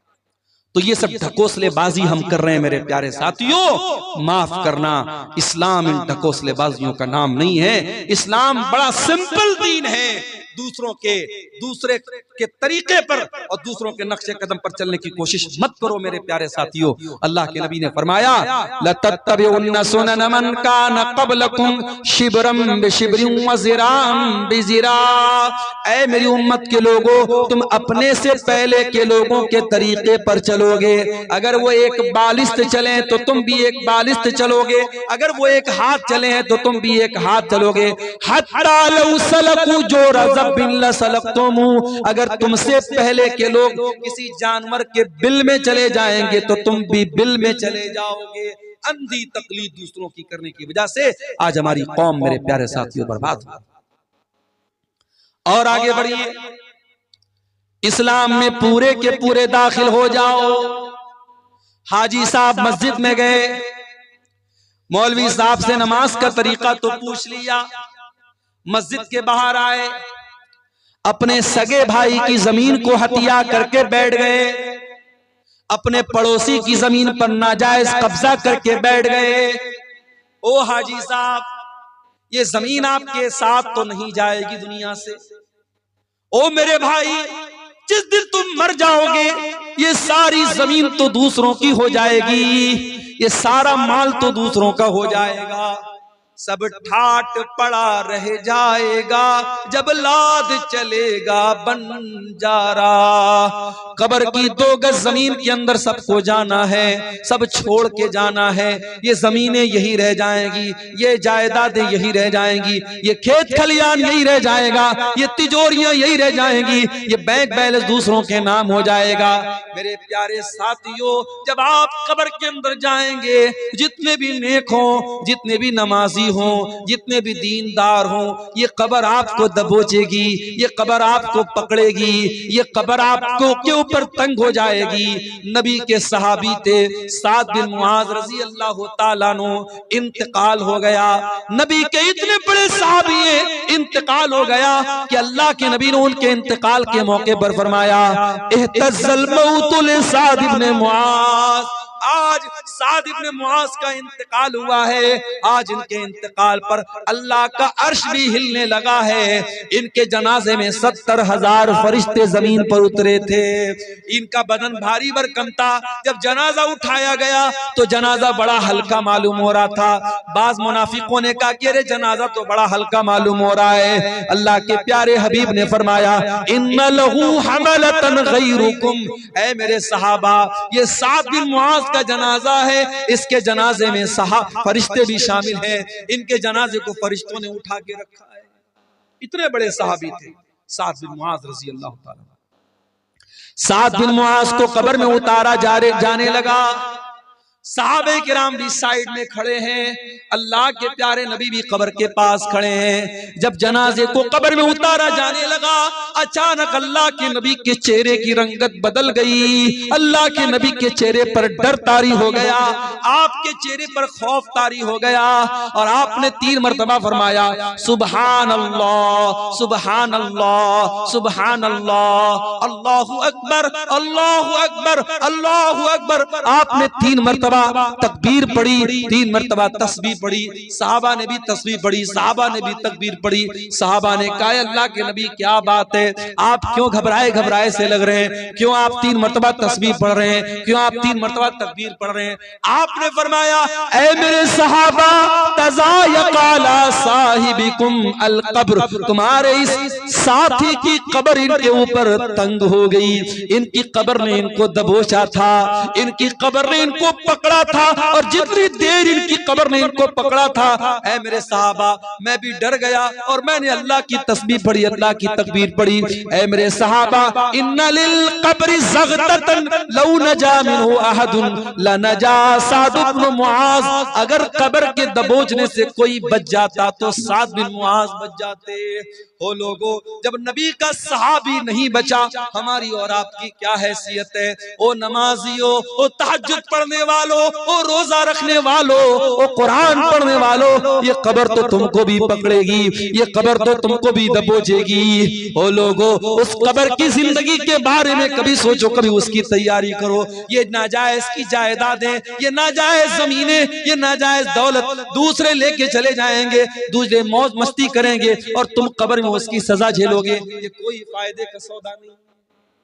तो ये सब ढकोसलेबाजी हम कर रहे हैं मेरे प्यारे साथियों। माफ करना, इस्लाम इन ढकोसलेबाजियों का नाम नहीं है। इस्लाम बड़ा सिंपल दीन है। दूसरे के तरीके पर और दूसरों के नक्शे कदम पर चलने की कोशिश मत करो मेरे प्यारे साथियों। अल्लाह के नबी ने फरमाया लतत्तबिउन्ना सुनन मन कान क़ब्लकुम शिब्रम बिशिब्रिन व ज़िराम बिज़िरा। ऐ मेरी उम्मत के लोगों, तुम अपने से पहले के लोगों के तरीके पर चलोगे। अगर वो एक बालिस्त चले तो तुम भी एक बालिस्त चलोगे, अगर वो एक हाथ चले हैं तो तुम भी एक हाथ चलोगे। हत्ता लौ सलकू जो रज़ब बिन सलकतुम, अगर तुमसे पहले के लोग किसी जानवर के बिल में चले जाएंगे तो तुम भी बिल में चले जाओगे। अंधी तकलीद दूसरों की करने की वजह से आज हमारी कौम मेरे प्यारे साथियों बर्बाद हो। और आगे बढ़िए, इस्लाम में पूरे के पूरे दाखिल हो जाओ। हाजी साहब मस्जिद में गए, मौलवी साहब से नमाज का तरीका तो पूछ लिया, मस्जिद के बाहर आए, अपने सगे भाई की जमीन को हत्या करके बैठ गए, अपने पड़ोसी की जमीन पर नाजायज कब्जा करके बैठ गए। ओ हाजी साहब, ये जमीन आपके साथ तो नहीं जाएगी दुनिया से। ओ मेरे भाई, जिस दिन तुम मर जाओगे ये सारी जमीन तो दूसरों की हो जाएगी, ये सारा माल तो दूसरों का हो जाएगा, सब ठाट पड़ा रह जाएगा जब लाद चलेगा बंजारा। कब्र की 2 गज जमीन के अंदर सबको जाना है, सब छोड़ के जाना है। ये जमीनें यही रह जाएंगी, ये जायदादें यही रह जाएंगी, ये खेत खलियान यही रह जाएगा, ये तिजोरियां यही रह जाएंगी, ये बैंक बैलेंस दूसरों के नाम हो जाएगा। मेरे प्यारे साथियों, जब आप कब्र के अंदर जाएंगे, जितने भी नेक हों, जितने भी नमाजी हों, जितने भी दीनदार हों, ये कब्र आपको दबोचेगी, ये कब्र आपको पकड़ेगी, ये कब्र आपको के ऊपर तंग हो जाएगी। नबी के सहाबी थे साद बिन मुआज रजी अल्लाह ताला अन्हु, इंतकाल हो गया। नबी के इतने बड़े सहाबी हैं, इंतकाल हो गया कि अल्लाह के नबी ने उनके इंतकाल के मौके पर फरमाया इhtazal मौत li साद बिन मुआज। आज साद इब्ने मुआज का इंतकाल हुआ है। आज इनके इंतकाल पर अल्लाह का अर्श भी हिलने लगा है। इनके जनाजे में 70,000 फरिश्ते जमीन पर उतरे थे। इनका बदन भारी भरकम था। जब जनाजा उठाया गया तो जनाजा बड़ा हल्का मालूम हो रहा था। बाज मुनाफिकों ने कहा कि अरे जनाजा तो बड़ा हल्का मालूम हो रहा है। अल्लाह के प्यारे हबीब ने फरमाया इन्ना लहू हमलतन गैरुकुम, ऐ मेरे सहाबा, ये साद बिन मुआज का जनाजा है, इसके जनाजे में फरिश्ते भी शामिल हैं। इनके जनाजे को फरिश्तों ने उठा के रखा है। इतने बड़े सहाबी थे साद बिन मुआज रजी अल्लाह ताला। साद बिन मुआज को कब्र में उतारा जाने लगा। सहाबे किराम भी साइड में खड़े हैं, अल्लाह के प्यारे नबी भी कब्र के पास खड़े हैं। जब जनाजे को कब्र में उतारा जाने लगा, अचानक अल्लाह के नबी के चेहरे की रंगत बदल गई। अल्लाह के नबी के चेहरे पर डर तारी हो गया, आपके चेहरे पर खौफ तारी हो गया और आपने 3 मरतबा फरमाया सुबहान अल्लाह, सुबहान अल्लाह, सुबहान अल्लाह, अल्लाहु अकबर, अल्लाहु अकबर, अल्लाहु अकबर। आपने 3 मरतबा तकबीर पढ़ी, 3 मरतबा तस्बीह पढ़ी। साहबा ने भी तस्बीह पढ़ी, साहबा ने भी तकबीर पढ़ी। साहबा ने कहा अल्लाह के नबी क्या बात है, आप क्यों घबराए से लग रहे हैं, क्यों आप 3 मरतबा तस्बीह पढ़ रहे हैं, क्यों आप 3 मरतबा तकबीर पढ़ रहे हैं। आपने फरमाया ऐ मेरे सहाबा तज़ायक़ाला साहिबिकुम अल कब्र, तुम्हारे इस साथी की कब्र इनके ऊपर तंग हो गई, इनकी कब्र ने इनको दबोचा था, इनकी कब्र ने इनको पकड़ पकड़ा था और जितनी देर इनकी कब्र ने इनको पकड़ा था, ऐ मेरे सहाबा मैं भी डर गया और मैंने अल्लाह की तस्बीह पढ़ी, अल्लाह की तकबीर पढ़ी। ऐ मेरे सहाबा इन्ना लिल कब्रि ज़ग़ततन लौ नजा मिन्हु अहदुन लनजा साद इब्न मुआज़, अगर कब्र के दबोचने से कोई बच जाता तो साद बिन मुआज़ बच जाते। ओ लोगों, जब नबी का सहाबी नहीं बचा, हमारी और आपकी क्या हैसियत है? ओ नमाजियों, ओ तहज्जुद पढ़ने वालों, ओ रोजा रखने वालों, ओ कुरान पढ़ने वालों, ये कब्र तो तुमको भी पकड़ेगी, ये कब्र तो तुमको भी दबोचेगी। ओ लोगों, उस कब्र की जिंदगी के बारे में कभी सोचो, कभी उसकी तैयारी करो। ये नाजायज की जायदादें, ये नाजायज जमीनें, ये नाजायज दौलत दूसरे लेके चले जाएंगे, दूसरे मौज मस्ती करेंगे और तुम कब्र में उसकी सजा झेलोगे। ये कोई फायदे का सौदा नहीं,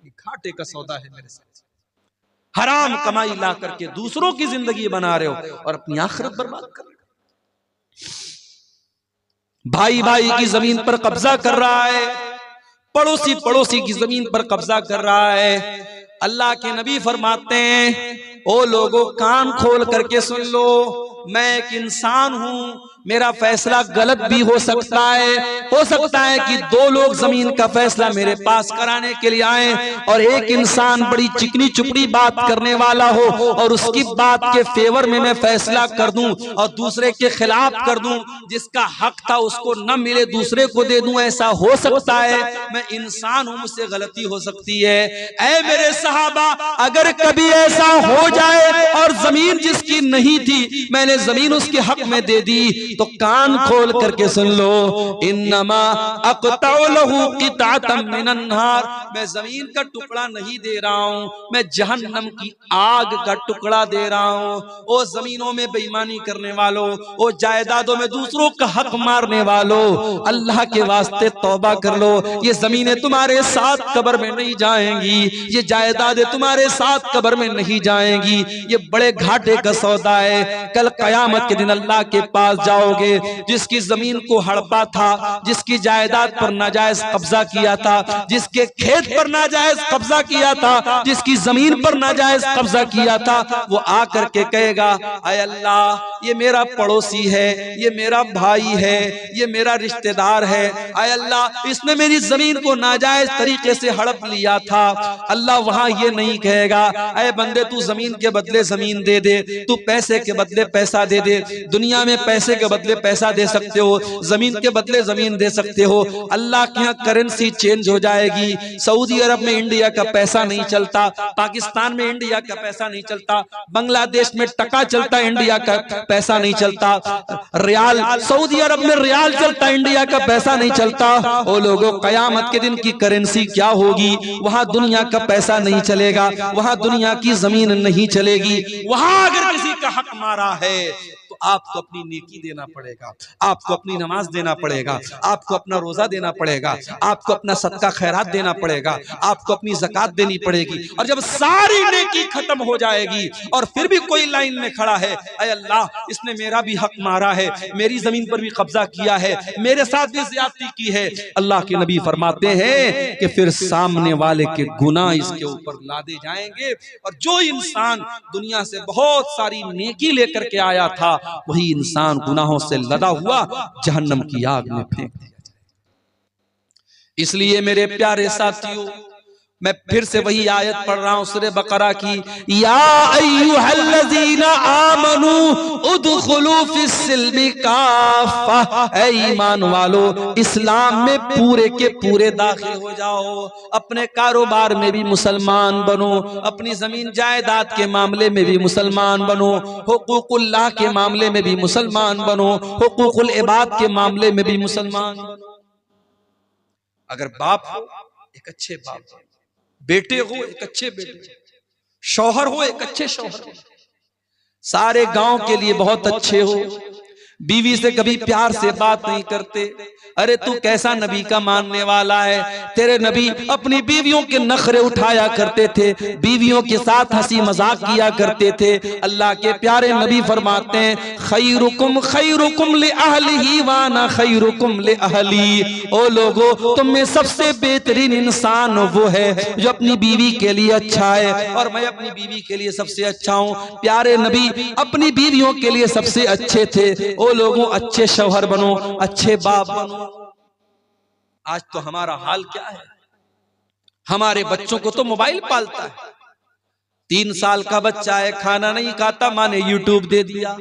ये घाटे का सौदा है मेरे साथ। हराम कमाई ला करके दूसरों की जिंदगी बना रहे हो और अपनी आखिरत बर्बाद कर रहे हो। भाई भाई की जमीन पर कब्जा कर रहा है, पड़ोसी पड़ोसी की जमीन पर कब्जा कर रहा है। अल्लाह के नबी फरमाते हैं, ओ लोगों कान खोल करके सुन लो, मैं एक इंसान हूं, मेरा फैसला गलत भी हो सकता है कि दो लोग जमीन का फैसला मेरे पास कराने के लिए आए और एक इंसान बड़ी चिकनी चुपड़ी बात करने वाला हो और उसकी बात के फेवर में मैं फैसला कर दूं और दूसरे के खिलाफ कर दूं, जिसका हक था उसको न मिले दूसरे को दे दूं, ऐसा हो सकता है। मैं इंसान हूं, मुझसे गलती हो सकती है। ऐ मेरे सहाबा, अगर कभी ऐसा हो जाए और जमीन जिसकी नहीं थी मैंने जमीन उसके हक में दे दी, तो कान खोल करके सुन लो, इन्नमा अक़तउ लहू क़िताअतम मिनन नार, मैं जमीन का टुकड़ा नहीं दे रहा हूं, मैं जहन्नम की आग का टुकड़ा दे रहा हूं। ओ जमीनों में बेईमानी करने वालों, ओ जायदादों में दूसरों का हक मारने वालों, अल्लाह के वास्ते तौबा कर लो। ये जमीनें तुम्हारे साथ कब्र में नहीं जाएंगी, ये जायदादें तुम्हारे साथ कब्र में नहीं जाएंगी, ये बड़े घाटे का सौदा है। कल कयामत के दिन अल्लाह के पास जाओगे, जिसकी जमीन को हड़पा था, जिसकी जायदाद पर नाजायज कब्जा किया था, जिसके खेत पर नाजायज कब्जा किया था, जिसकी जमीन पर नाजायज कब्जा किया था, वो आकर के कहेगा, आय अल्लाह ये मेरा पड़ोसी है, ये मेरा भाई है, ये मेरा रिश्तेदार है, आय अल्लाह इसने मेरी जमीन को नाजायज तरीके से हड़प लिया था। अल्लाह वहां ये नहीं कहेगा, अय बंदे तू जमीन के बदले जमीन दे दे, तू पैसे के बदले पैसा दे दे। दुनिया में पैसे के बदले पैसा दे सकते हो, जमीन के बदले जमीन दे सकते हो। अल्लाह के यहाँ करेंसी चेंज हो जाएगी। सऊदी अरब में इंडिया का पैसा नहीं चलता, पाकिस्तान में इंडिया का पैसा नहीं चलता, बांग्लादेश में टका चलता, इंडिया का पैसा नहीं चलता, रियाल सऊदी अरब में रियाल चलता, इंडिया का पैसा नहीं चलता। ओ लोगों, कयामत के दिन की करेंसी क्या होगी? वहां दुनिया का पैसा नहीं चलेगा, वहां दुनिया की जमीन नहीं चलेगी। वहां अगर किसी का हक मारा है तो आपको अपनी नेकी देना पड़ेगा, आपको अपनी नमाज देना पड़ेगा, आपको अपना रोजा देना पड़ेगा, आपको अपना सदका खैरात देना पड़ेगा, आपको अपनी ज़कात देनी पड़ेगी। और जब सारी नेकी खत्म हो जाएगी और फिर भी कोई लाइन में खड़ा है, अय अल्लाह इसने मेरा भी हक मारा है, मेरी जमीन पर भी कब्जा किया है, मेरे साथ भी ज्यादती की है, अल्लाह के नबी फरमाते हैं कि फिर सामने वाले के गुनाह इसके ऊपर लादे जाएंगे और जो इंसान दुनिया से बहुत सारी नेकी लेकर के आया था वही इंसान गुनाहों से लदा हुआ जहन्नम की आग में फेंक दिया जाए। इसलिए मेरे प्यारे साथियों, मैं फिर से वही आयत पढ़ रहा हूं सूरह बकरा की, या अय्युहल्लज़ीना आमनू उदखुलू फिस्सिल्मि काफ़ा, ऐ ईमान वालो इस्लाम में पूरे के पूरे दाखिल हो जाओ। अपने कारोबार में भी मुसलमान बनो, अपनी जमीन जायदाद के मामले में भी मुसलमान बनो, हुकूकुल्लाह के मामले में भी मुसलमान बनो, हुकूकुल इबाद के मामले में भी मुसलमान बनो। अगर बाप हो एक अच्छे बाप, बेटे हो एक अच्छे बेटे, शौहर हो एक अच्छे शौहर, सारे गांव के लिए बहुत अच्छे हो, बीवी से कभी प्यार से बात नहीं करते। अरे तू कैसा नबी का मानने वाला है? तेरे नबी अपनी बीवियों के नखरे उठाया करते थे, बीवियों के साथ हंसी मजाक किया करते थे। अल्लाह के प्यारे नबी फरमाते हैं खैरुकुम li अहलिही व अना खैरुकुम li अहली। ओ लोगो, तुम में सबसे बेहतरीन इंसान वो है जो अपनी बीवी के लिए अच्छा है, और मैं अपनी बीवी के लिए सबसे अच्छा हूँ। प्यारे नबी अपनी बीवियों के लिए सबसे अच्छे थे। ओ लोगों, अच्छे शौहर बनो, अच्छे बाप बनो। आज तो हमारा हाल क्या है? हमारे बच्चों को तो मोबाइल पालता है। 3 साल का बच्चा है, खाना नहीं खाता, माँ ने यूट्यूब दे दिया।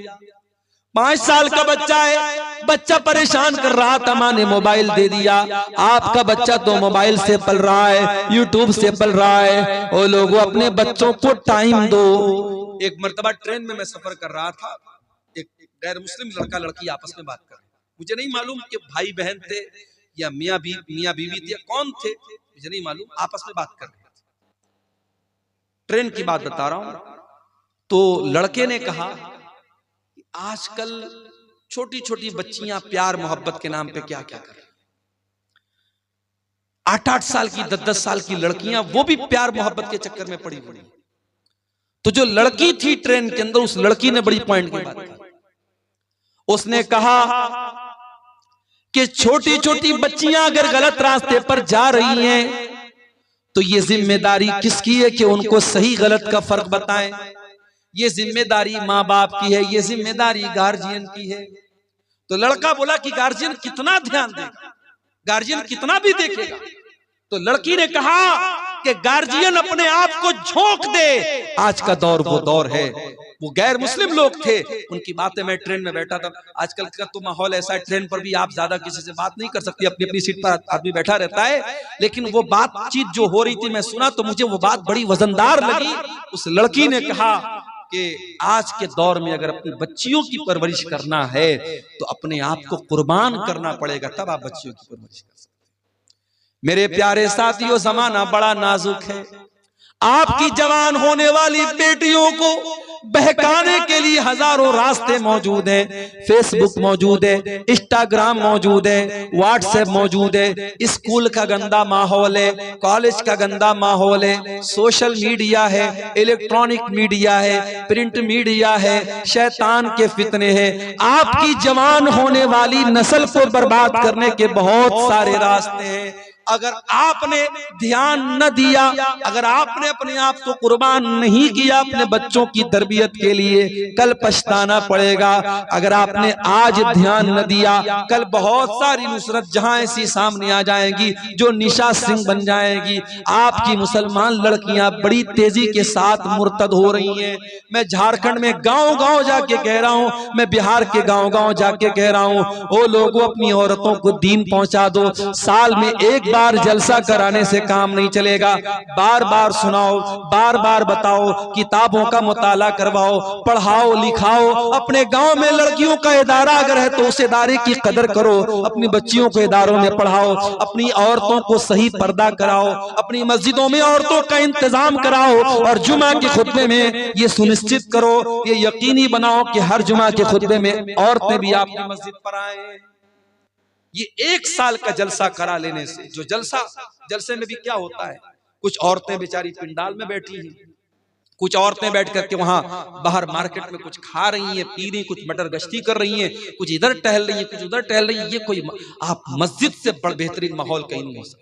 5 साल का बच्चा है, बच्चा परेशान कर रहा था, माँ ने मोबाइल दे दिया। आपका बच्चा तो मोबाइल से पल रहा है, यूट्यूब से पल रहा है। ओ लोगों, अपने बच्चों को टाइम दो। एक मर्तबा ट्रेन में मैं सफर कर रहा था, एक गैर मुस्लिम लड़का लड़की आपस में बात कर रहे। मुझे नहीं मालूम कि भाई बहन थे या मियाँ बीवी थे या कौन थे, मुझे नहीं मालूम, आपस में बात कर रहे थे। ट्रेन की बात बता रहा हूं। तो लड़के ने कहा कि आजकल छोटी छोटी बच्चियां प्यार मोहब्बत के नाम पे क्या क्या कर रही, 8-8 साल की 10-10 साल की लड़कियां, वो भी प्यार मोहब्बत के चक्कर में पड़ी पड़ी। तो जो लड़की थी ट्रेन के अंदर, उस लड़की ने बड़ी पॉइंट की बात की। उसने कहा कि छोटी छोटी बच्चियां अगर गलत रास्ते पर जा रही हैं तो ये जिम्मेदारी किसकी है कि उनको सही गलत का फर्क बताएं? ये जिम्मेदारी माँ बाप की है, ये जिम्मेदारी गार्जियन की है। तो लड़का बोला कि गार्जियन कितना ध्यान देगा, गार्जियन कितना भी देखेगा। तो लड़की ने कहा कि गार्जियन अपने आप को झोंक दे। आज का दौर वो दौर है। वो गैर मुस्लिम लोग थे, उनकी बातें, मैं ट्रेन में बैठा था। आजकल का तो माहौल ऐसा है, ट्रेन पर भी आप ज्यादा किसी से बात नहीं कर सकती, अपनी अपनी सीट पर आदमी बैठा रहता है। लेकिन वो बातचीत जो हो रही थी, मैं सुना तो मुझे वो बात बड़ी वजनदार लगी। उस लड़की ने कहा कि आज के दौर में अगर अपनी बच्चियों की परवरिश करना है तो अपने आप को कुर्बान करना पड़ेगा, तब आप बच्चियों की परवरिश कर सकते। मेरे प्यारे साथियों, जमाना बड़ा नाजुक है। आपकी जवान होने वाली बेटियों को बहकाने के लिए हजारों रास्ते मौजूद हैं। फेसबुक मौजूद है, इंस्टाग्राम मौजूद है, व्हाट्सएप मौजूद है। स्कूल का गंदा माहौल है, कॉलेज का गंदा माहौल है, सोशल मीडिया है, इलेक्ट्रॉनिक मीडिया है, प्रिंट मीडिया है, शैतान के फितने हैं। आपकी जवान होने वाली नस्ल को बर्बाद करने के बहुत सारे रास्ते हैं। अगर आपने ध्यान न दिया, अगर आपने अपने आप को कुर्बान नहीं किया अपने बच्चों की तरबियत के लिए, कल पछताना पड़ेगा। अगर आपने आज ध्यान न दिया, कल बहुत सारी नुसरत जहां ऐसी सामने आ जाएगी जो निशा सिंह बन जाएगी। आपकी मुसलमान लड़कियां बड़ी तेजी के साथ मुर्तद हो रही हैं। मैं झारखंड में गांव गांव जाके कह रहा हूं, मैं बिहार के गांव गांव जाके कह रहा हूं, ओ लोगों, अपनी औरतों को दीन पहुंचा दो। साल में एक बार जलसा कराने से काम नहीं चलेगा। बार बार सुनाओ, बार बार बताओ, किताबों का मुताला करवाओ, पढ़ाओ लिखाओ। अपने गांव में लड़कियों का इदारा अगर है तो उस इदारे की कदर करो, अपनी बच्चियों को इदारों में पढ़ाओ, अपनी औरतों को सही पर्दा कराओ, अपनी मस्जिदों में औरतों का इंतजाम कराओ, और जुमा के खुतबे में ये सुनिश्चित करो, ये यकीनी बनाओ कि हर जुमा के खुतबे में औरतें भी आपकी मस्जिद पर आए। ये 1 साल का जलसा करा लेने से, जो जलसे में भी क्या होता है, कुछ औरतें बेचारी पिंडाल में बैठी हैं, कुछ औरतें बैठ करके वहां बाहर मार्केट में कुछ खा रही हैं, पी रही, कुछ मटर गश्ती कर रही हैं, कुछ इधर टहल रही है, कुछ उधर टहल रही है। ये कोई आप मस्जिद से बड़ा बेहतरीन माहौल कहीं नहीं हो सकता।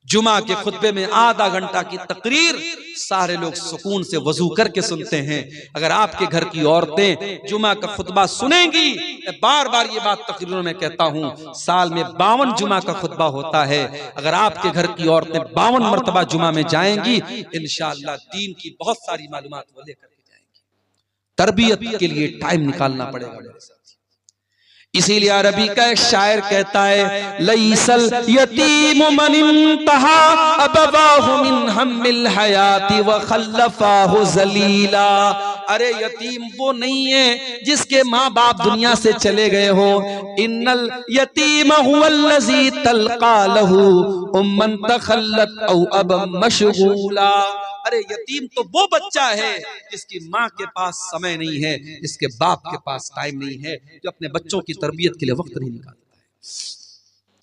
जुमा के खुतबे में आधा घंटा की तकरीर सारे लोग सुकून से वजू करके सुनते हैं। अगर आपके घर की औरतें जुमा का खुतबा सुनेंगी, मैं बार बार ये बात तकरीरों में कहता हूं, साल में 52 जुमा का खुतबा होता है। अगर आपके घर की औरतें 52 मरतबा जुमा में जाएंगी, इंशाअल्लाह दीन की बहुत सारी मालूमात वो लेकर के जाएंगी। तरबियत के लिए टाइम निकालना पड़ेगा मेरे साथ। इसीलिए अरबी का एक शायर कहता है, लईसल यतीम मन इंतहा अबवाहु मिन हम्मिल हयाती व खल्लफाहु जलीला। अरे यतीम वो नहीं है जिसके माँ बाप दुनिया से चले गए हो। इन्नल यतीम हुवल्लज़ी तल्का लहू उम्मन तखल्लत औ अब मशगूला। अरे यतीम तो वो बच्चा है जिसकी माँ के पास समय नहीं है, जिसके बाप के पास टाइम नहीं है, जो अपने बच्चों की तरबियत के लिए वक्त नहीं निकालता है।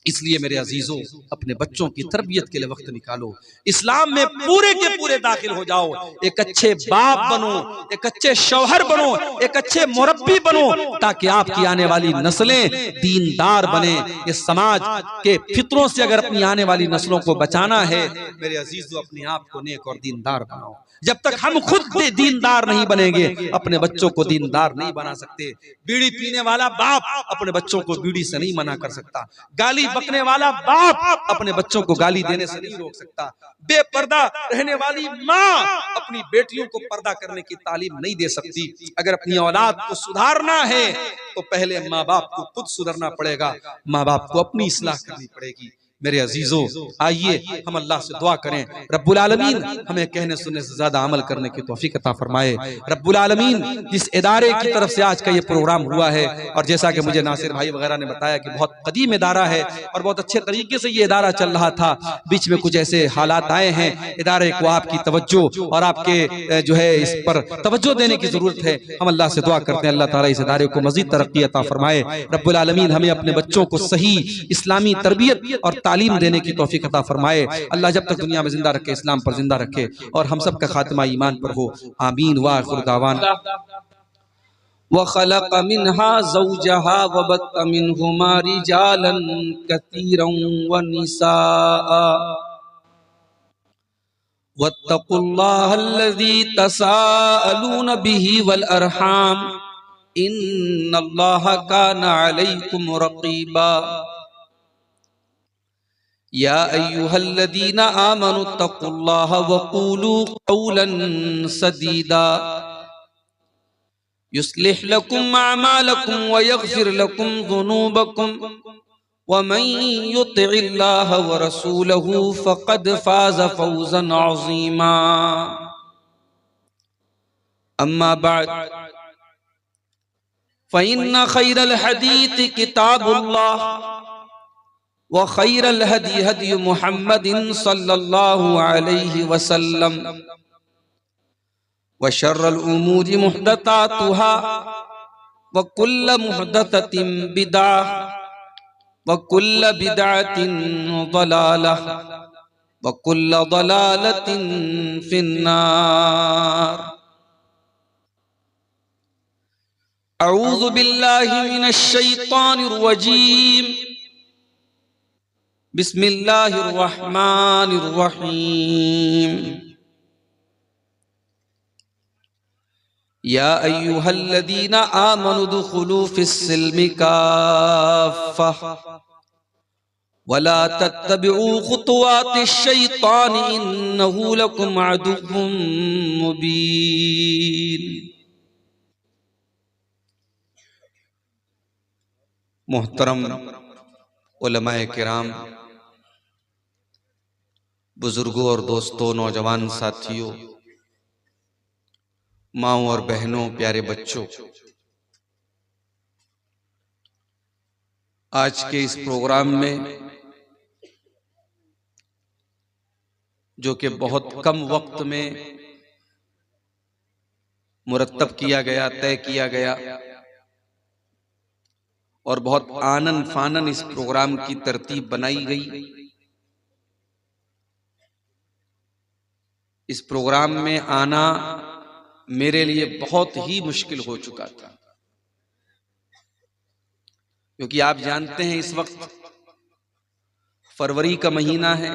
इसलिए मेरे अजीजों, अपने बच्चों की तरबियत के लिए वक्त निकालो, इस्लाम में पूरे के पूरे दाखिल हो जाओ, एक अच्छे बाप बनो, एक अच्छे शौहर बनो, एक अच्छे मुरब्बी बनो, ताकि आपकी आने वाली नस्लें दीनदार बने। ये समाज के फितरों से अगर अपनी आने वाली नस्लों को बचाना है, मेरे अजीजों, अपने आप को नेक और दीनदार बनाओ। जब तक हम खुद दीनदार नहीं बनेंगे, अपने बच्चों को दीनदार नहीं बना सकते। बीड़ी पीने वाला बाप अपने बच्चों को बीड़ी से नहीं मना कर सकता, गाली बकने वाला बाप अपने बच्चों को गाली देने से नहीं रोक सकता, बेपर्दा रहने वाली माँ अपनी बेटियों को पर्दा करने की तालीम नहीं दे सकती। अगर अपनी औलाद को सुधारना है तो पहले माँ बाप को खुद सुधरना पड़ेगा, माँ बाप को अपनी इस्लाह करनी पड़ेगी। मेरे अजीजों, आइए हम अल्लाह से दुआ करें, रब्बुल आलमीन हमें कहने सुनने से ज्यादा अमल करने की तौफीक अता फरमाए। रब्बुल आलमीन जिस इदारे की तरफ से आज का ये प्रोग्राम हुआ है, और जैसा कि मुझे नासिर भाई वगैरह ने बताया कि बहुत कदीम इदारा है और बहुत अच्छे तरीके से ये इदारा चल रहा था, बीच में कुछ ऐसे हालात आए हैं, इदारे को आपकी तवज्जो और आपके जो है इस पर तवज्जो देने की जरूरत है। हम अल्लाह से दुआ करते हैं अल्लाह ताला इस इदारे को मजीद तरक्की अता फरमाए। रब्बुल आलमीन हमें अपने बच्चों को सही इस्लामी तरबियत और तालीम देने की तौफीक अता फरमाए। अल्लाह जब तक दुनिया में जिंदा रखे, इस्लाम पर जिंदा रखे और हम सब का खात्मा ईमान पर हो। आमीन व आखिर दावाना। व खलक़ मिन्हा ज़ौजहा व बत्त मिन्हुमा रिजालन कसीरन व निसाअ वत्तक़ुल्लाहल्लज़ी तसाअलून बिही वल अरहाम इन्नल्लाहा काना अलैकुम रक़ीबा। या अय्युहल्लज़ीना आमनु तक़ुल्लाहा वक़ूलू क़ौलन सदीदा युस्लिह लकुम अअमालकुम व यग़फिर लकुम ज़ुनूबकुम व मन युतिइल्लाह व रसूलहू फ़क़द फ़ाज़ फ़ौज़न अज़ीमा। अम्मा बअद फ़इन्न ख़ैरल हदीस किताबुल्लाह व खैरल हदी हदी मुहम्मदिन सल्लल्लाहु अलैहि वसल्लम व शर्रल उमूरि मुहदसातुहा व कुल्ल मुहदसतिन बिदअह व कुल्ल बिदअतिन ज़लालह व कुल्ल ज़लालतिन फिन्नार। अऊज़ु बिल्लाहि मिनश शैतानिर रजीम। बिस्मिल्लाहिर्रहमानिर्रहीम। या अय्युहल्लज़ीना आमनु दुखुलू फिस्सिल्मि काफ़्फ़ह वला तत्तबिऊ खुतुवातिश शैतान इन्नहु लकुम अदुव्वुम मुबीन। मोहतरम उलमाए किराम, बुजुर्गों और दोस्तों, नौजवान साथियों, माओ और बहनों, प्यारे बच्चों, आज के इस प्रोग्राम में जो कि बहुत कम वक्त में मुरत्तब किया गया, तय किया गया और बहुत आनन फानन इस प्रोग्राम की तरतीब बनाई गई, इस प्रोग्राम में आना मेरे लिए बहुत ही मुश्किल हो चुका था, क्योंकि आप जानते हैं इस वक्त फरवरी का महीना है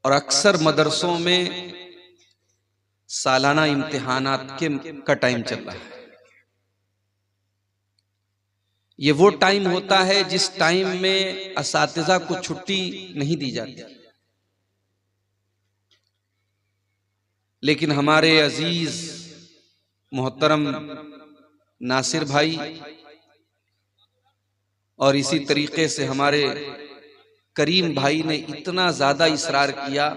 और अक्सर मदरसों में सालाना इम्तिहानात का टाइम चल रहा है। ये वो टाइम होता है जिस टाइम में असातिज़ा को छुट्टी नहीं दी जाती, लेकिन हमारे अजीज मोहतरम नासिर भाई और इसी तरीके से हमारे करीम भाई ने इतना ज्यादा इसरार किया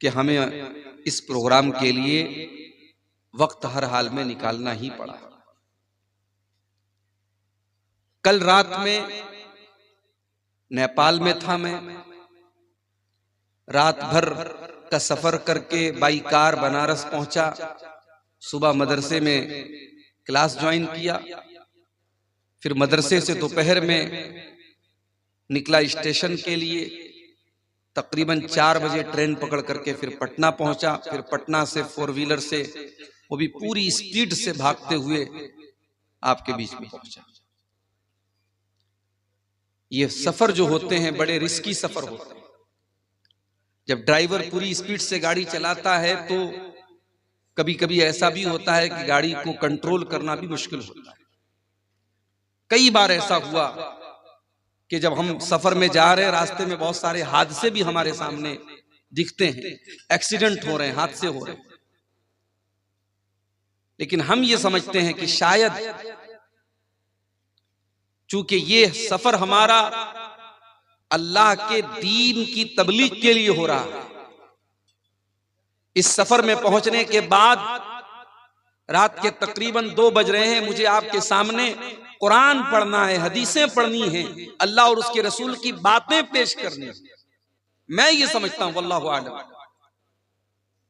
कि हमें इस प्रोग्राम के लिए वक्त हर हाल में निकालना ही पड़ा। कल रात में नेपाल में था मैं, रात भर का सफर करके बाई कार बनारस पहुंचा। सुबह मदरसे में क्लास ज्वाइन किया, फिर मदरसे से दोपहर में निकला स्टेशन के लिए। तकरीबन 4 बजे ट्रेन पकड़ करके फिर पटना पहुंचा। फिर पटना से 4 व्हीलर से, वो भी पूरी स्पीड से भागते हुए आपके बीच में पहुंचा। ये सफर जो होते हैं बड़े रिस्की सफर होते हैं। जब ड्राइवर पूरी स्पीड से गाड़ी चलाता है तो कभी कभी ऐसा भी होता है कि गाड़ी को कंट्रोल करना भी मुश्किल होता है। कई बार ऐसा हुआ कि जब हम सफर में जा रहे हैं, रास्ते में बहुत सारे हादसे भी हमारे सामने दिखते हैं, एक्सीडेंट हो रहे हैं, हादसे हो रहे हैं, लेकिन हम ये समझते हैं कि शायद चूंकि ये सफर हमारा अल्लाह के दीन की तबलीग के लिए हो रहा है, इस सफर में पहुंचने के बाद रात के तकरीबन 2 बज रहे हैं, मुझे आपके सामने कुरान पढ़ना है, हदीसें पढ़नी हैं, अल्लाह और उसके रसूल की बातें पेश करनी है। मैं ये समझता हूं वल्लाहु आलम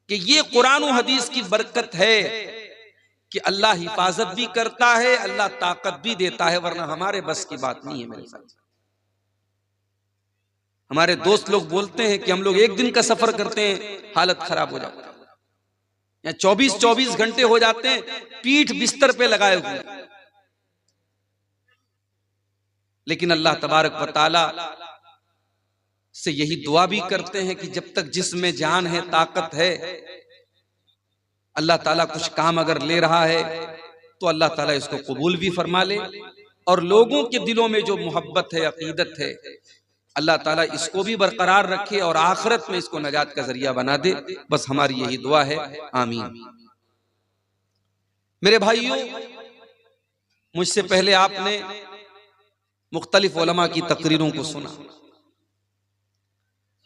कि ये कुरान और हदीस की बरकत है कि अल्लाह हिफाजत भी करता है, अल्लाह ताकत भी देता है, वरना हमारे बस की बात नहीं है। मेरे साथ हमारे दोस्त लोग बोलते हैं कि हम लोग 1 दिन का सफर करते हैं, हालत खराब हो जाती है, या 24-24 घंटे हो जाते हैं पीठ बिस्तर पे लगाए हुए। लेकिन अल्लाह तबारक व तआला से यही दुआ भी करते हैं कि जब तक जिसमें जान है, ताकत है, अल्लाह ताला कुछ काम अगर ले रहा है तो अल्लाह ताला इसको कबूल भी फरमा ले, और लोगों के दिलों में जो मोहब्बत है, अकीदत है, अल्लाह ताला इसको भी बरकरार रखे और आखिरत में इसको नजात का जरिया बना दे। बस हमारी यही दुआ है, आमीन। मेरे भाइयों, मुझसे पहले आपने मुख्तलिफ उलमा की तकरीरों को सुना।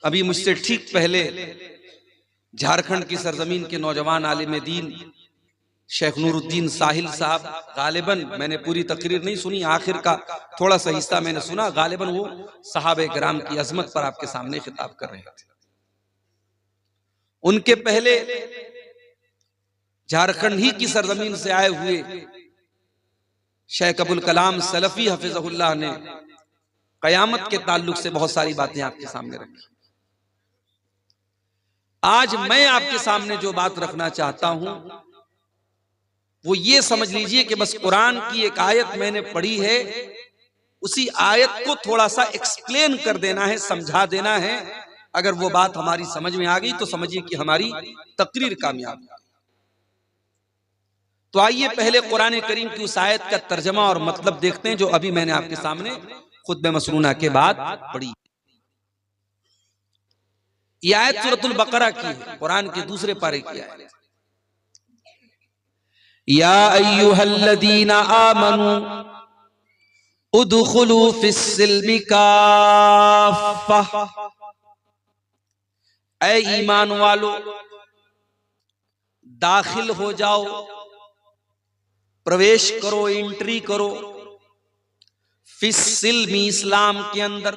अभी मुझसे ठीक पहले झारखंड की सरजमीन के नौजवान आलिम दीन शेख नूरुद्दीन साहिल साहब, गालिबन मैंने पूरी तकरीर नहीं सुनी, आखिर का थोड़ा सा हिस्सा मैंने सुना, गालिबन वो सहाबे किराम की अजमत पर आपके सामने खिताब कर रहे थे। उनके पहले झारखंड ही की सरजमीन से आए हुए शेख अबुल कलाम सलफी हफिज़हुल्लाह ने कयामत के ताल्लुक से बहुत सारी बातें आपके सामने रखी। आज मैं आपके सामने जो बात रखना चाहता हूं वो ये समझ लीजिए कि बस कुरान की एक आयत मैंने पढ़ी है, उसी आयत को थोड़ा सा एक्सप्लेन कर देना है, समझा देना है। अगर वो बात हमारी समझ में आ गई तो समझिए कि हमारी तकरीर कामयाब है। तो आइए पहले कुरान करीम की उस आयत का तर्जमा और मतलब देखते हैं जो अभी मैंने आपके सामने खुतबे मसनूना के बाद पढ़ी। यह आयत सूरतुल बकरा की है, कुरान के दूसरे पारे की आयत। या अय्युहल्लज़ीना आमनू उदखुलू फिस्सिल्मि काफ़ा, ऐ ईमान वालो दाखिल हो जाओ, प्रवेश करो, एंट्री करो, फिस्सिल्मि इस्लाम के अंदर,